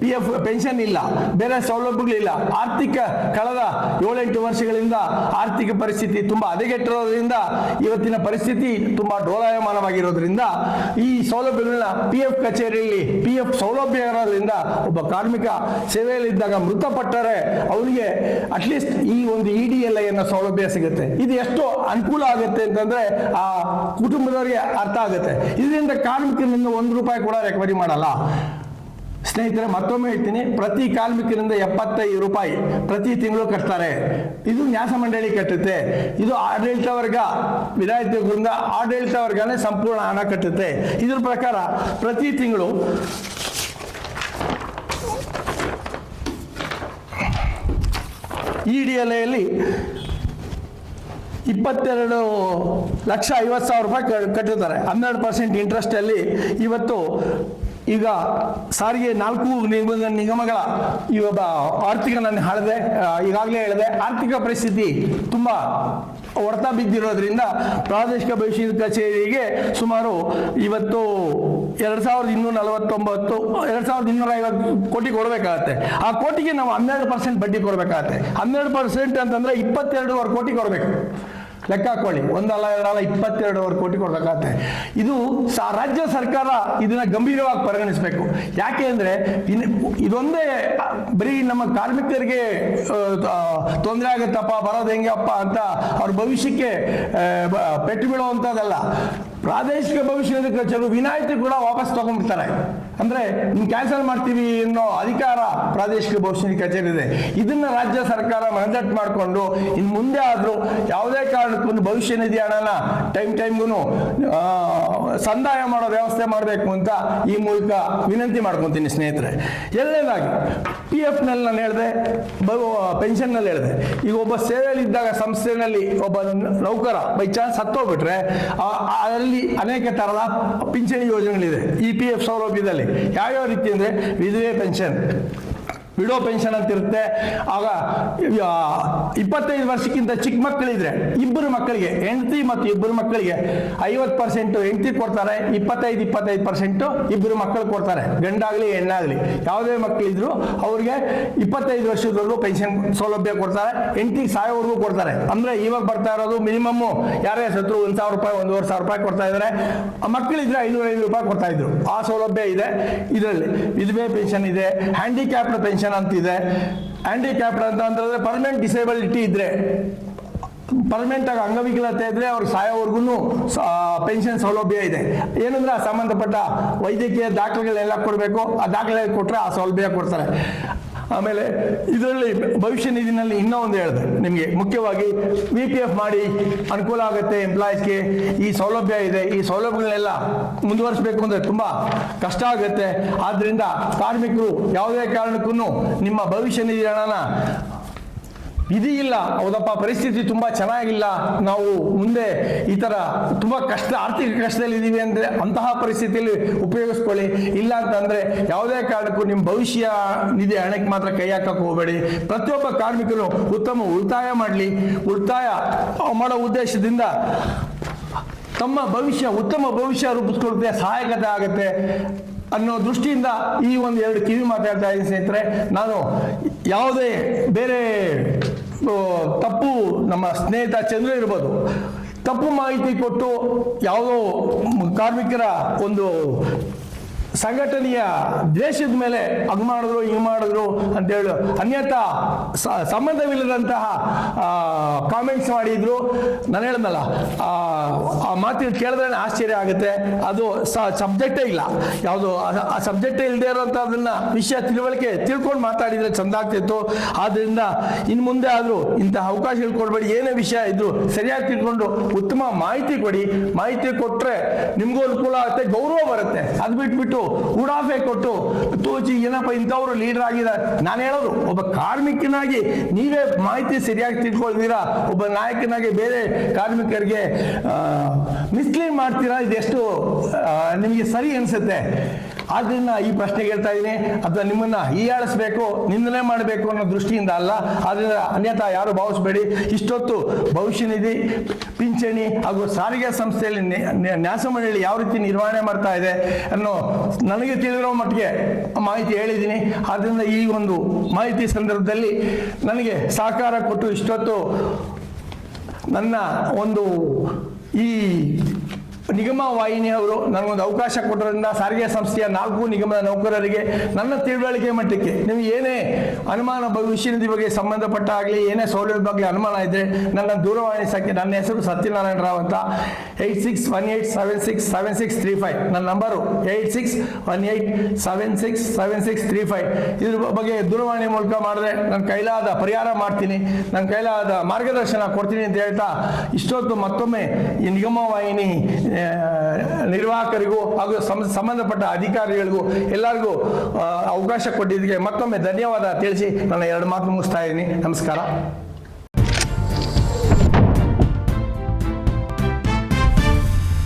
S1: PF ಪೆನ್ಷನ್ ಇಲ್ಲ, ಬೇರೆ ಸೌಲಭ್ಯಗಳಿಲ್ಲ. ಕಳೆದ 7-8 ವರ್ಷಗಳಿಂದ ಆರ್ಥಿಕ ಪರಿಸ್ಥಿತಿ ತುಂಬಾ ಹದಗೆಟ್ಟಿರೋದ್ರಿಂದ ಇವತ್ತಿನ ಪರಿಸ್ಥಿತಿ ತುಂಬಾ ಡೋಲಾಯಮಾನವಾಗಿರೋದ್ರಿಂದ ಈ ಸೌಲಭ್ಯಗಳನ್ನ PF ಕಚೇರಿಯಲ್ಲಿ PF ಸೌಲಭ್ಯ ಇರೋದ್ರಿಂದ ಒಬ್ಬ ಕಾರ್ಮಿಕ ಸೇವೆಯಲ್ಲಿದ್ದಾಗ ಮೃತಪಟ್ಟರೆ ಅವನಿಗೆ ಅಟ್ಲೀಸ್ಟ್ ಈ ಒಂದು EDLI ಅನ್ನೋ ಸೌಲಭ್ಯ ಸಿಗುತ್ತೆ. ಇದು ಎಷ್ಟು ಅನುಕೂಲ ಆಗುತ್ತೆ ಅಂತಂದ್ರೆ ಆ ಕುಟುಂಬದವರಿಗೆ ಅರ್ಥ ಆಗುತ್ತೆ. ಇದರಿಂದ ಕಾರ್ಮಿಕರಿಂದ ₹1 ಕೂಡ ರಿಕವರಿ ಮಾಡಲ್ಲ. ಸ್ನೇಹಿತರೆ, ಮತ್ತೊಮ್ಮೆ ಹೇಳ್ತೀನಿ, ಪ್ರತಿ ಕಾರ್ಮಿಕರಿಂದ ₹75 ಪ್ರತಿ ತಿಂಗಳು ಕಟ್ತಾರೆ. ಇದು ನ್ಯಾಸ ಮಂಡಳಿ ಕಟ್ಟುತ್ತೆ. ಇದು ಆಡಳಿತ ವರ್ಗ, ವಿಧಾಯಕರಿಂದ ಆಡಳಿತ ವರ್ಗನೇ ಸಂಪೂರ್ಣ ಹಣ ಕಟ್ಟುತ್ತೆ. ಇದ್ರ ಪ್ರಕಾರ ಪ್ರತಿ ತಿಂಗಳು EDLIಯಲ್ಲಿ ₹22,50,000 ಕಟ್ಟುತ್ತಾರೆ. 12% ಇಂಟ್ರೆಸ್ಟ್ ಅಲ್ಲಿ. ಈಗ ಸಾರಿಗೆ 4 ನಿಗಮಗಳ ಇವಾಗ ಆರ್ಥಿಕ, ನಾನು ಈಗಾಗಲೇ ಹೇಳಿದೆ, ಆರ್ಥಿಕ ಪರಿಸ್ಥಿತಿ ತುಂಬಾ ಹೊಡೆತ ಬಿದ್ದಿರೋದ್ರಿಂದ ಪ್ರಾದೇಶಿಕ ಭವಿಷ್ಯ ಕಚೇರಿಗೆ ಸುಮಾರು ಇವತ್ತು 2249 2250 ಕೋಟಿ ಕೊಡಬೇಕಾಗತ್ತೆ. ಆ ಕೋಟಿಗೆ ನಾವು 12% ಬಡ್ಡಿ ಕೊಡಬೇಕಾಗತ್ತೆ. 12% ಅಂತಂದ್ರೆ 22.5 ಕೋಟಿ ಕೊಡಬೇಕು. ಲೆಕ್ಕ ಹಾಕೊಳ್ಳಿ, 1 ಅಲ್ಲ 2 ಅಲ್ಲ 22.5 ಕೋಟಿ ಕೊಡಬೇಕಾಗತ್ತೆ. ಇದು ರಾಜ್ಯ ಸರ್ಕಾರ ಇದನ್ನ ಗಂಭೀರವಾಗಿ ಪರಿಗಣಿಸಬೇಕು. ಯಾಕೆ ಅಂದ್ರೆ ಇದೊಂದೇ ಬರೀ ನಮ್ಮ ಕಾರ್ಮಿಕರಿಗೆ ತೊಂದರೆ ಆಗುತ್ತಪ್ಪ, ಬರೋದು ಹೆಂಗಪ್ಪ ಅಂತ ಅವ್ರ ಭವಿಷ್ಯಕ್ಕೆ ಪೆಟ್ಟು ಬೀಳುವಂಥದ್ದಲ್ಲ. ಪ್ರಾದೇಶಿಕ ಭವಿಷ್ಯ ನಿಧಿ ಕಚೇರಿ ವಿನಾಯಿತಿ ಕೂಡ ವಾಪಸ್ ತಗೊಂಡ್ಬಿಡ್ತಾರೆ. ಅಂದ್ರೆ ನೀವು ಕ್ಯಾನ್ಸಲ್ ಮಾಡ್ತೀವಿ ಅನ್ನೋ ಅಧಿಕಾರ ಪ್ರಾದೇಶಿಕ ಭವಿಷ್ಯ ನಿಧಿ ಕಚೇರಿ ಇದೆ. ಇದನ್ನ ರಾಜ್ಯ ಸರ್ಕಾರ ಮನದಟ್ಟು ಮಾಡಿಕೊಂಡು ಇನ್ನು ಮುಂದೆ ಆದ್ರೂ ಯಾವುದೇ ಕಾರಣಕ್ಕೂ ಭವಿಷ್ಯ ನಿಧಿ ಹಣನ ಟೈಮ್ಗೂ ಸಂದಾಯ ಮಾಡೋ ವ್ಯವಸ್ಥೆ ಮಾಡಬೇಕು ಅಂತ ಈ ಮೂಲಕ ವಿನಂತಿ ಮಾಡ್ಕೊತೀನಿ ಸ್ನೇಹಿತರೆ. ಎರಡನೇದಾಗಿ PF ನಲ್ಲಿ ನಾನು ಹೇಳಿದೆ, ಪೆನ್ಷನ್ನಲ್ಲಿ ಹೇಳಿದೆ. ಈಗ ಒಬ್ಬ ಸೇವೆಯಲ್ಲಿ ಇದ್ದಾಗ ಸಂಸ್ಥೆಯಲ್ಲಿ ಒಬ್ಬ ನೌಕರ ಬೈ ಚಾನ್ಸ್ ಸತ್ತೋಗ್ಬಿಟ್ರೆ ಅದರಲ್ಲಿ ಅನೇಕ ತರದ ಪಿಂಚಣಿ ಯೋಜನೆಗಳಿದೆ ಈ PF ಸೌಲಭ್ಯದಲ್ಲಿ. ಯಾವ್ಯಾವ ರೀತಿ ಅಂದ್ರೆ ವಿಧವೆ ಪೆನ್ಷನ್, ವಿಡೋ ಪೆನ್ಷನ್ ಅಂತ ಇರುತ್ತೆ. ಆಗ 25 ವರ್ಷಕ್ಕಿಂತ ಚಿಕ್ಕ ಮಕ್ಕಳಿದ್ರೆ 2 ಮಕ್ಕಳಿಗೆ, ಹೆಂಡತಿ ಮತ್ತು 2 ಮಕ್ಕಳಿಗೆ 50% ಹೆಂಡತಿ ಕೊಡ್ತಾರೆ, 25% 2 ಮಕ್ಕಳು ಕೊಡ್ತಾರೆ, ಗಂಡಾಗ್ಲಿ ಹೆಣ್ಣಾಗ್ಲಿ. ಯಾವುದೇ ಮಕ್ಕಳಿದ್ರು ಅವ್ರಿಗೆ 25 ವರ್ಷದವರೆಗೂ ಪೆನ್ಷನ್ ಸೌಲಭ್ಯ ಕೊಡ್ತಾರೆ. ಹೆಂಡತಿಗೆ ಸಾಯೋವರೆಗೂ ಕೊಡ್ತಾರೆ. ಅಂದ್ರೆ ಇವಾಗ ಬರ್ತಾ ಇರೋದು ಮಿನಿಮಮ್ ಯಾರೇ ಸತ್ರು ₹1,000 ₹1,500 ಕೊಡ್ತಾ ಇದ್ದಾರೆ. ಮಕ್ಕಳಿದ್ರೆ ₹500 ಕೊಡ್ತಾ ಇದ್ರು. ಆ ಸೌಲಭ್ಯ ಇದೆ ಇದರಲ್ಲಿ. ವಿಧವೆ ಪೆನ್ಷನ್ ಇದೆ, ಹ್ಯಾಂಡಿಕ್ಯಾಪ್ಡ್ ಪೆನ್ಷನ್ ಅಂತಿದೆ. ಹ್ಯಾಂಡಿಕ್ಯಾಪ್ಡ್ ಅಂತ ಅಂದ್ರೆ ಪರ್ಮನೆಂಟ್ ಡಿಸೇಬಿಲಿಟಿ ಇದ್ರೆ, ಪರ್ಮನೆಂಟ್ ಆಗಿ ಅಂಗವಿಕಲತೆ ಇದ್ರೆ ಅವ್ರಿಗೆ ಸಾಯೋವರೆಗೂ ಪೆನ್ಷನ್ ಸೌಲಭ್ಯ ಇದೆ. ಏನಂದ್ರೆ ಆ ಸಂಬಂಧಪಟ್ಟ ವೈದ್ಯಕೀಯ ದಾಖಲೆಗಳೆಲ್ಲ ಕೊಡಬೇಕು. ಆ ದಾಖಲೆ ಕೊಟ್ಟರೆ ಆ ಸೌಲಭ್ಯ ಕೊಡ್ತಾರೆ. ಆಮೇಲೆ ಇದರಲ್ಲಿ ಭವಿಷ್ಯ ನಿಧಿನಲ್ಲಿ ಇನ್ನೂ ಒಂದು ಹೇಳಿದೆ ನಿಮಗೆ, ಮುಖ್ಯವಾಗಿ VPF ಮಾಡಿ ಅನುಕೂಲ ಆಗುತ್ತೆ ಎಂಪ್ಲಾಯೀಸ್ಗೆ. ಈ ಸೌಲಭ್ಯ ಇದೆ, ಈ ಸೌಲಭ್ಯಗಳನ್ನೆಲ್ಲ ಮುಂದುವರಿಸಬೇಕು ಅಂದರೆ ತುಂಬ ಕಷ್ಟ ಆಗುತ್ತೆ. ಆದ್ದರಿಂದ ಕಾರ್ಮಿಕರು ಯಾವುದೇ ಕಾರಣಕ್ಕೂ ನಿಮ್ಮ ಭವಿಷ್ಯ ನಿಧಿ ಹಣನ ವಿಧಿ ಇಲ್ಲ, ಹೌದಪ್ಪ ಪರಿಸ್ಥಿತಿ ತುಂಬ ಚೆನ್ನಾಗಿಲ್ಲ, ನಾವು ಮುಂದೆ ಈ ಥರ ತುಂಬ ಆರ್ಥಿಕ ಕಷ್ಟದಲ್ಲಿ ಇದ್ದೀವಿ ಅಂದರೆ ಅಂತಹ ಪರಿಸ್ಥಿತಿಯಲ್ಲಿ ಉಪಯೋಗಿಸ್ಕೊಳ್ಳಿ. ಇಲ್ಲ ಅಂತಂದರೆ ಯಾವುದೇ ಕಾರಣಕ್ಕೂ ನಿಮ್ಮ ಭವಿಷ್ಯ ನಿಧಿ ಹಣಕ್ಕೆ ಮಾತ್ರ ಕೈ ಹಾಕಕ್ಕೆ ಹೋಗಬೇಡಿ. ಪ್ರತಿಯೊಬ್ಬ ಕಾರ್ಮಿಕರು ಉತ್ತಮ ಉಳಿತಾಯ ಮಾಡಲಿ. ಉಳಿತಾಯ ಮಾಡೋ ಉದ್ದೇಶದಿಂದ ತಮ್ಮ ಉತ್ತಮ ಭವಿಷ್ಯ ರೂಪಿಸ್ಕೊಳ್ಳುತ್ತೆ, ಸಹಾಯಕತೆ ಆಗುತ್ತೆ ಅನ್ನೋ ದೃಷ್ಟಿಯಿಂದ ಈ ಒಂದು 2 ಕಿವಿ ಮಾತಾಡ್ತಾ ಇದ್ದೀನಿ ಸ್ನೇಹಿತರೆ. ನಾನು ಯಾವುದೇ ಬೇರೆ ತಪ್ಪು, ನಮ್ಮ ಸ್ನೇಹಿತ ಚಂದ್ರ ಇರ್ಬೋದು, ತಪ್ಪು ಮಾಹಿತಿ ಕೊಟ್ಟು ಯಾವುದೋ ಕಾರ್ಮಿಕರ ಒಂದು ಸಂಘಟನೆಯ ದ್ವೇಷದ ಮೇಲೆ ಹಂಗೆ ಮಾಡಿದ್ರು ಹಿಂಗೆ ಮಾಡಿದ್ರು ಅಂತೇಳಿ ಅನ್ಯಥಾ ಸಂಬಂಧವಿಲ್ಲದಂತಹ ಕಾಮೆಂಟ್ಸ್ ಮಾಡಿದ್ರು. ನಾನು ಹೇಳ್ದಲ್ಲ, ಆ ಮಾತು ಕೇಳಿದ್ರೆ ಆಶ್ಚರ್ಯ ಆಗುತ್ತೆ. ಅದು ಸಬ್ಜೆಕ್ಟೇ ಇಲ್ಲ, ಯಾವುದು ಆ ಸಬ್ಜೆಕ್ಟೇ ಇಲ್ಲದೆ ಇರೋಂಥದ್ದನ್ನ ವಿಷಯ ತಿಳ್ಕೊಂಡು ಮಾತಾಡಿದರೆ ಚಂದ ಆಗ್ತಿತ್ತು. ಆದ್ದರಿಂದ ಇನ್ನು ಮುಂದೆ ಆದರೂ ಇಂತಹ ಅವಕಾಶಗಳು ಕೊಡಬೇಡಿ. ಏನೇ ವಿಷಯ ಇದ್ರು ಸರಿಯಾಗಿ ತಿಳ್ಕೊಂಡು ಉತ್ತಮ ಮಾಹಿತಿ ಕೊಡಿ. ಮಾಹಿತಿ ಕೊಟ್ಟರೆ ನಿಮಗೂ ಅನುಕೂಲ ಆಗುತ್ತೆ, ಗೌರವ ಬರುತ್ತೆ. ಅದು ಬಿಟ್ಬಿಟ್ಟು ಉಡಾಫೆ ಕೊಟ್ಟು ತೋಚಿ ಏನಪ್ಪ ಇಂಥವ್ರು ಲೀಡರ್ ಆಗಿದ್ದಾರೆ. ನಾನು ಹೇಳೋದು, ಒಬ್ಬ ಕಾರ್ಮಿಕನಾಗಿ ನೀವೇ ಮಾಹಿತಿ ಸರಿಯಾಗಿ ತಿಳ್ಕೊಳ್ತೀರಾ, ಒಬ್ಬ ನಾಯಕನಾಗಿ ಬೇರೆ ಕಾರ್ಮಿಕರಿಗೆ ಮಿಸ್ಲೀಡ್ ಮಾಡ್ತೀರಾ, ಇದೆಷ್ಟು ನಿಮಗೆ ಸರಿ ಅನಿಸುತ್ತೆ? ಆದ್ದರಿಂದ ಈ ಪ್ರಶ್ನೆ ಕೇಳ್ತಾ ಇದ್ದೀನಿ. ಅಥವಾ ನಿಮ್ಮನ್ನ ಹೀಯಾಳಿಸ್ಬೇಕು, ನಿಂದನೆ ಮಾಡಬೇಕು ಅನ್ನೋ ದೃಷ್ಟಿಯಿಂದ ಅಲ್ಲ. ಆದ್ದರಿಂದ ಅನ್ಯಥಾ ಯಾರು ಭಾವಿಸಬೇಡಿ. ಇಷ್ಟೊತ್ತು ಭವಿಷ್ಯ ನಿಧಿ, ಪಿಂಚಣಿ ಹಾಗೂ ಸಾರಿಗೆ ಸಂಸ್ಥೆಯಲ್ಲಿ ನ್ಯಾಸ ಮಂಡಳಿ ಯಾವ ರೀತಿ ನಿರ್ವಹಣೆ ಮಾಡ್ತಾ ಇದೆ ಅನ್ನೋ ನನಗೆ ತಿಳಿದಿರೋ ಮಟ್ಟಿಗೆ ಮಾಹಿತಿ ಹೇಳಿದ್ದೀನಿ. ಆದ್ದರಿಂದ ಈ ಒಂದು ಮಾಹಿತಿ ಸಂದರ್ಭದಲ್ಲಿ ನನಗೆ ಸಹಕಾರ ಕೊಟ್ಟು ಇಷ್ಟೊತ್ತು ನನ್ನ ಒಂದು ಈ ನಿಗಮ ವಾಹಿನಿಯವರು ನನಗೊಂದು ಅವಕಾಶ ಕೊಟ್ಟರಿಂದ ಸಾರಿಗೆ ಸಂಸ್ಥೆಯ 4 ನಿಗಮದ ನೌಕರರಿಗೆ ನನ್ನ ತಿಳುವಳಿಕೆ ಮಟ್ಟಕ್ಕೆ ನೀವು ಏನೇ ಅನುಮಾನ ಭವಿಷ್ಯ ನಿಧಿ ಬಗ್ಗೆ ಸಂಬಂಧಪಟ್ಟ ಆಗಲಿ ಏನೇ ಸೌಲಭ್ಯ ಬಗ್ಗೆ ಅನುಮಾನ ಇದ್ದರೆ ನನ್ನ ದೂರವಾಣಿ ಸಂಖ್ಯೆ, ನನ್ನ ಹೆಸರು ಸತ್ಯನಾರಾಯಣ ರಾವ್ ಅಂತ, 8618767635 ನನ್ನ ನಂಬರು 8618767635. ಇದ್ರ ಬಗ್ಗೆ ದೂರವಾಣಿ ಮೂಲಕ ಮಾಡಿದ್ರೆ ನನ್ನ ಕೈಲಾದ ಪರಿಹಾರ ಮಾಡ್ತೀನಿ, ನನ್ನ ಕೈಲಾದ ಮಾರ್ಗದರ್ಶನ ಕೊಡ್ತೀನಿ ಅಂತ ಹೇಳ್ತಾ ಇಷ್ಟೊತ್ತು ಮತ್ತೊಮ್ಮೆ ಈ ನಿಗಮ ವಾಹಿನಿ ನಿರ್ವಾಹಕರಿಗೂ ಹಾಗೂ ಸಂಬಂಧಪಟ್ಟ ಅಧಿಕಾರಿಗಳಿಗೂ ಎಲ್ಲರಿಗೂ ಅವಕಾಶ ಕೊಟ್ಟಿದ್ದಕ್ಕೆ ಮತ್ತೊಮ್ಮೆ ಧನ್ಯವಾದ ತಿಳಿಸಿ ನನ್ನ 2 ಮಾತು ಮುಗಿಸ್ತಾ ಇದ್ದೀನಿ. ನಮಸ್ಕಾರ.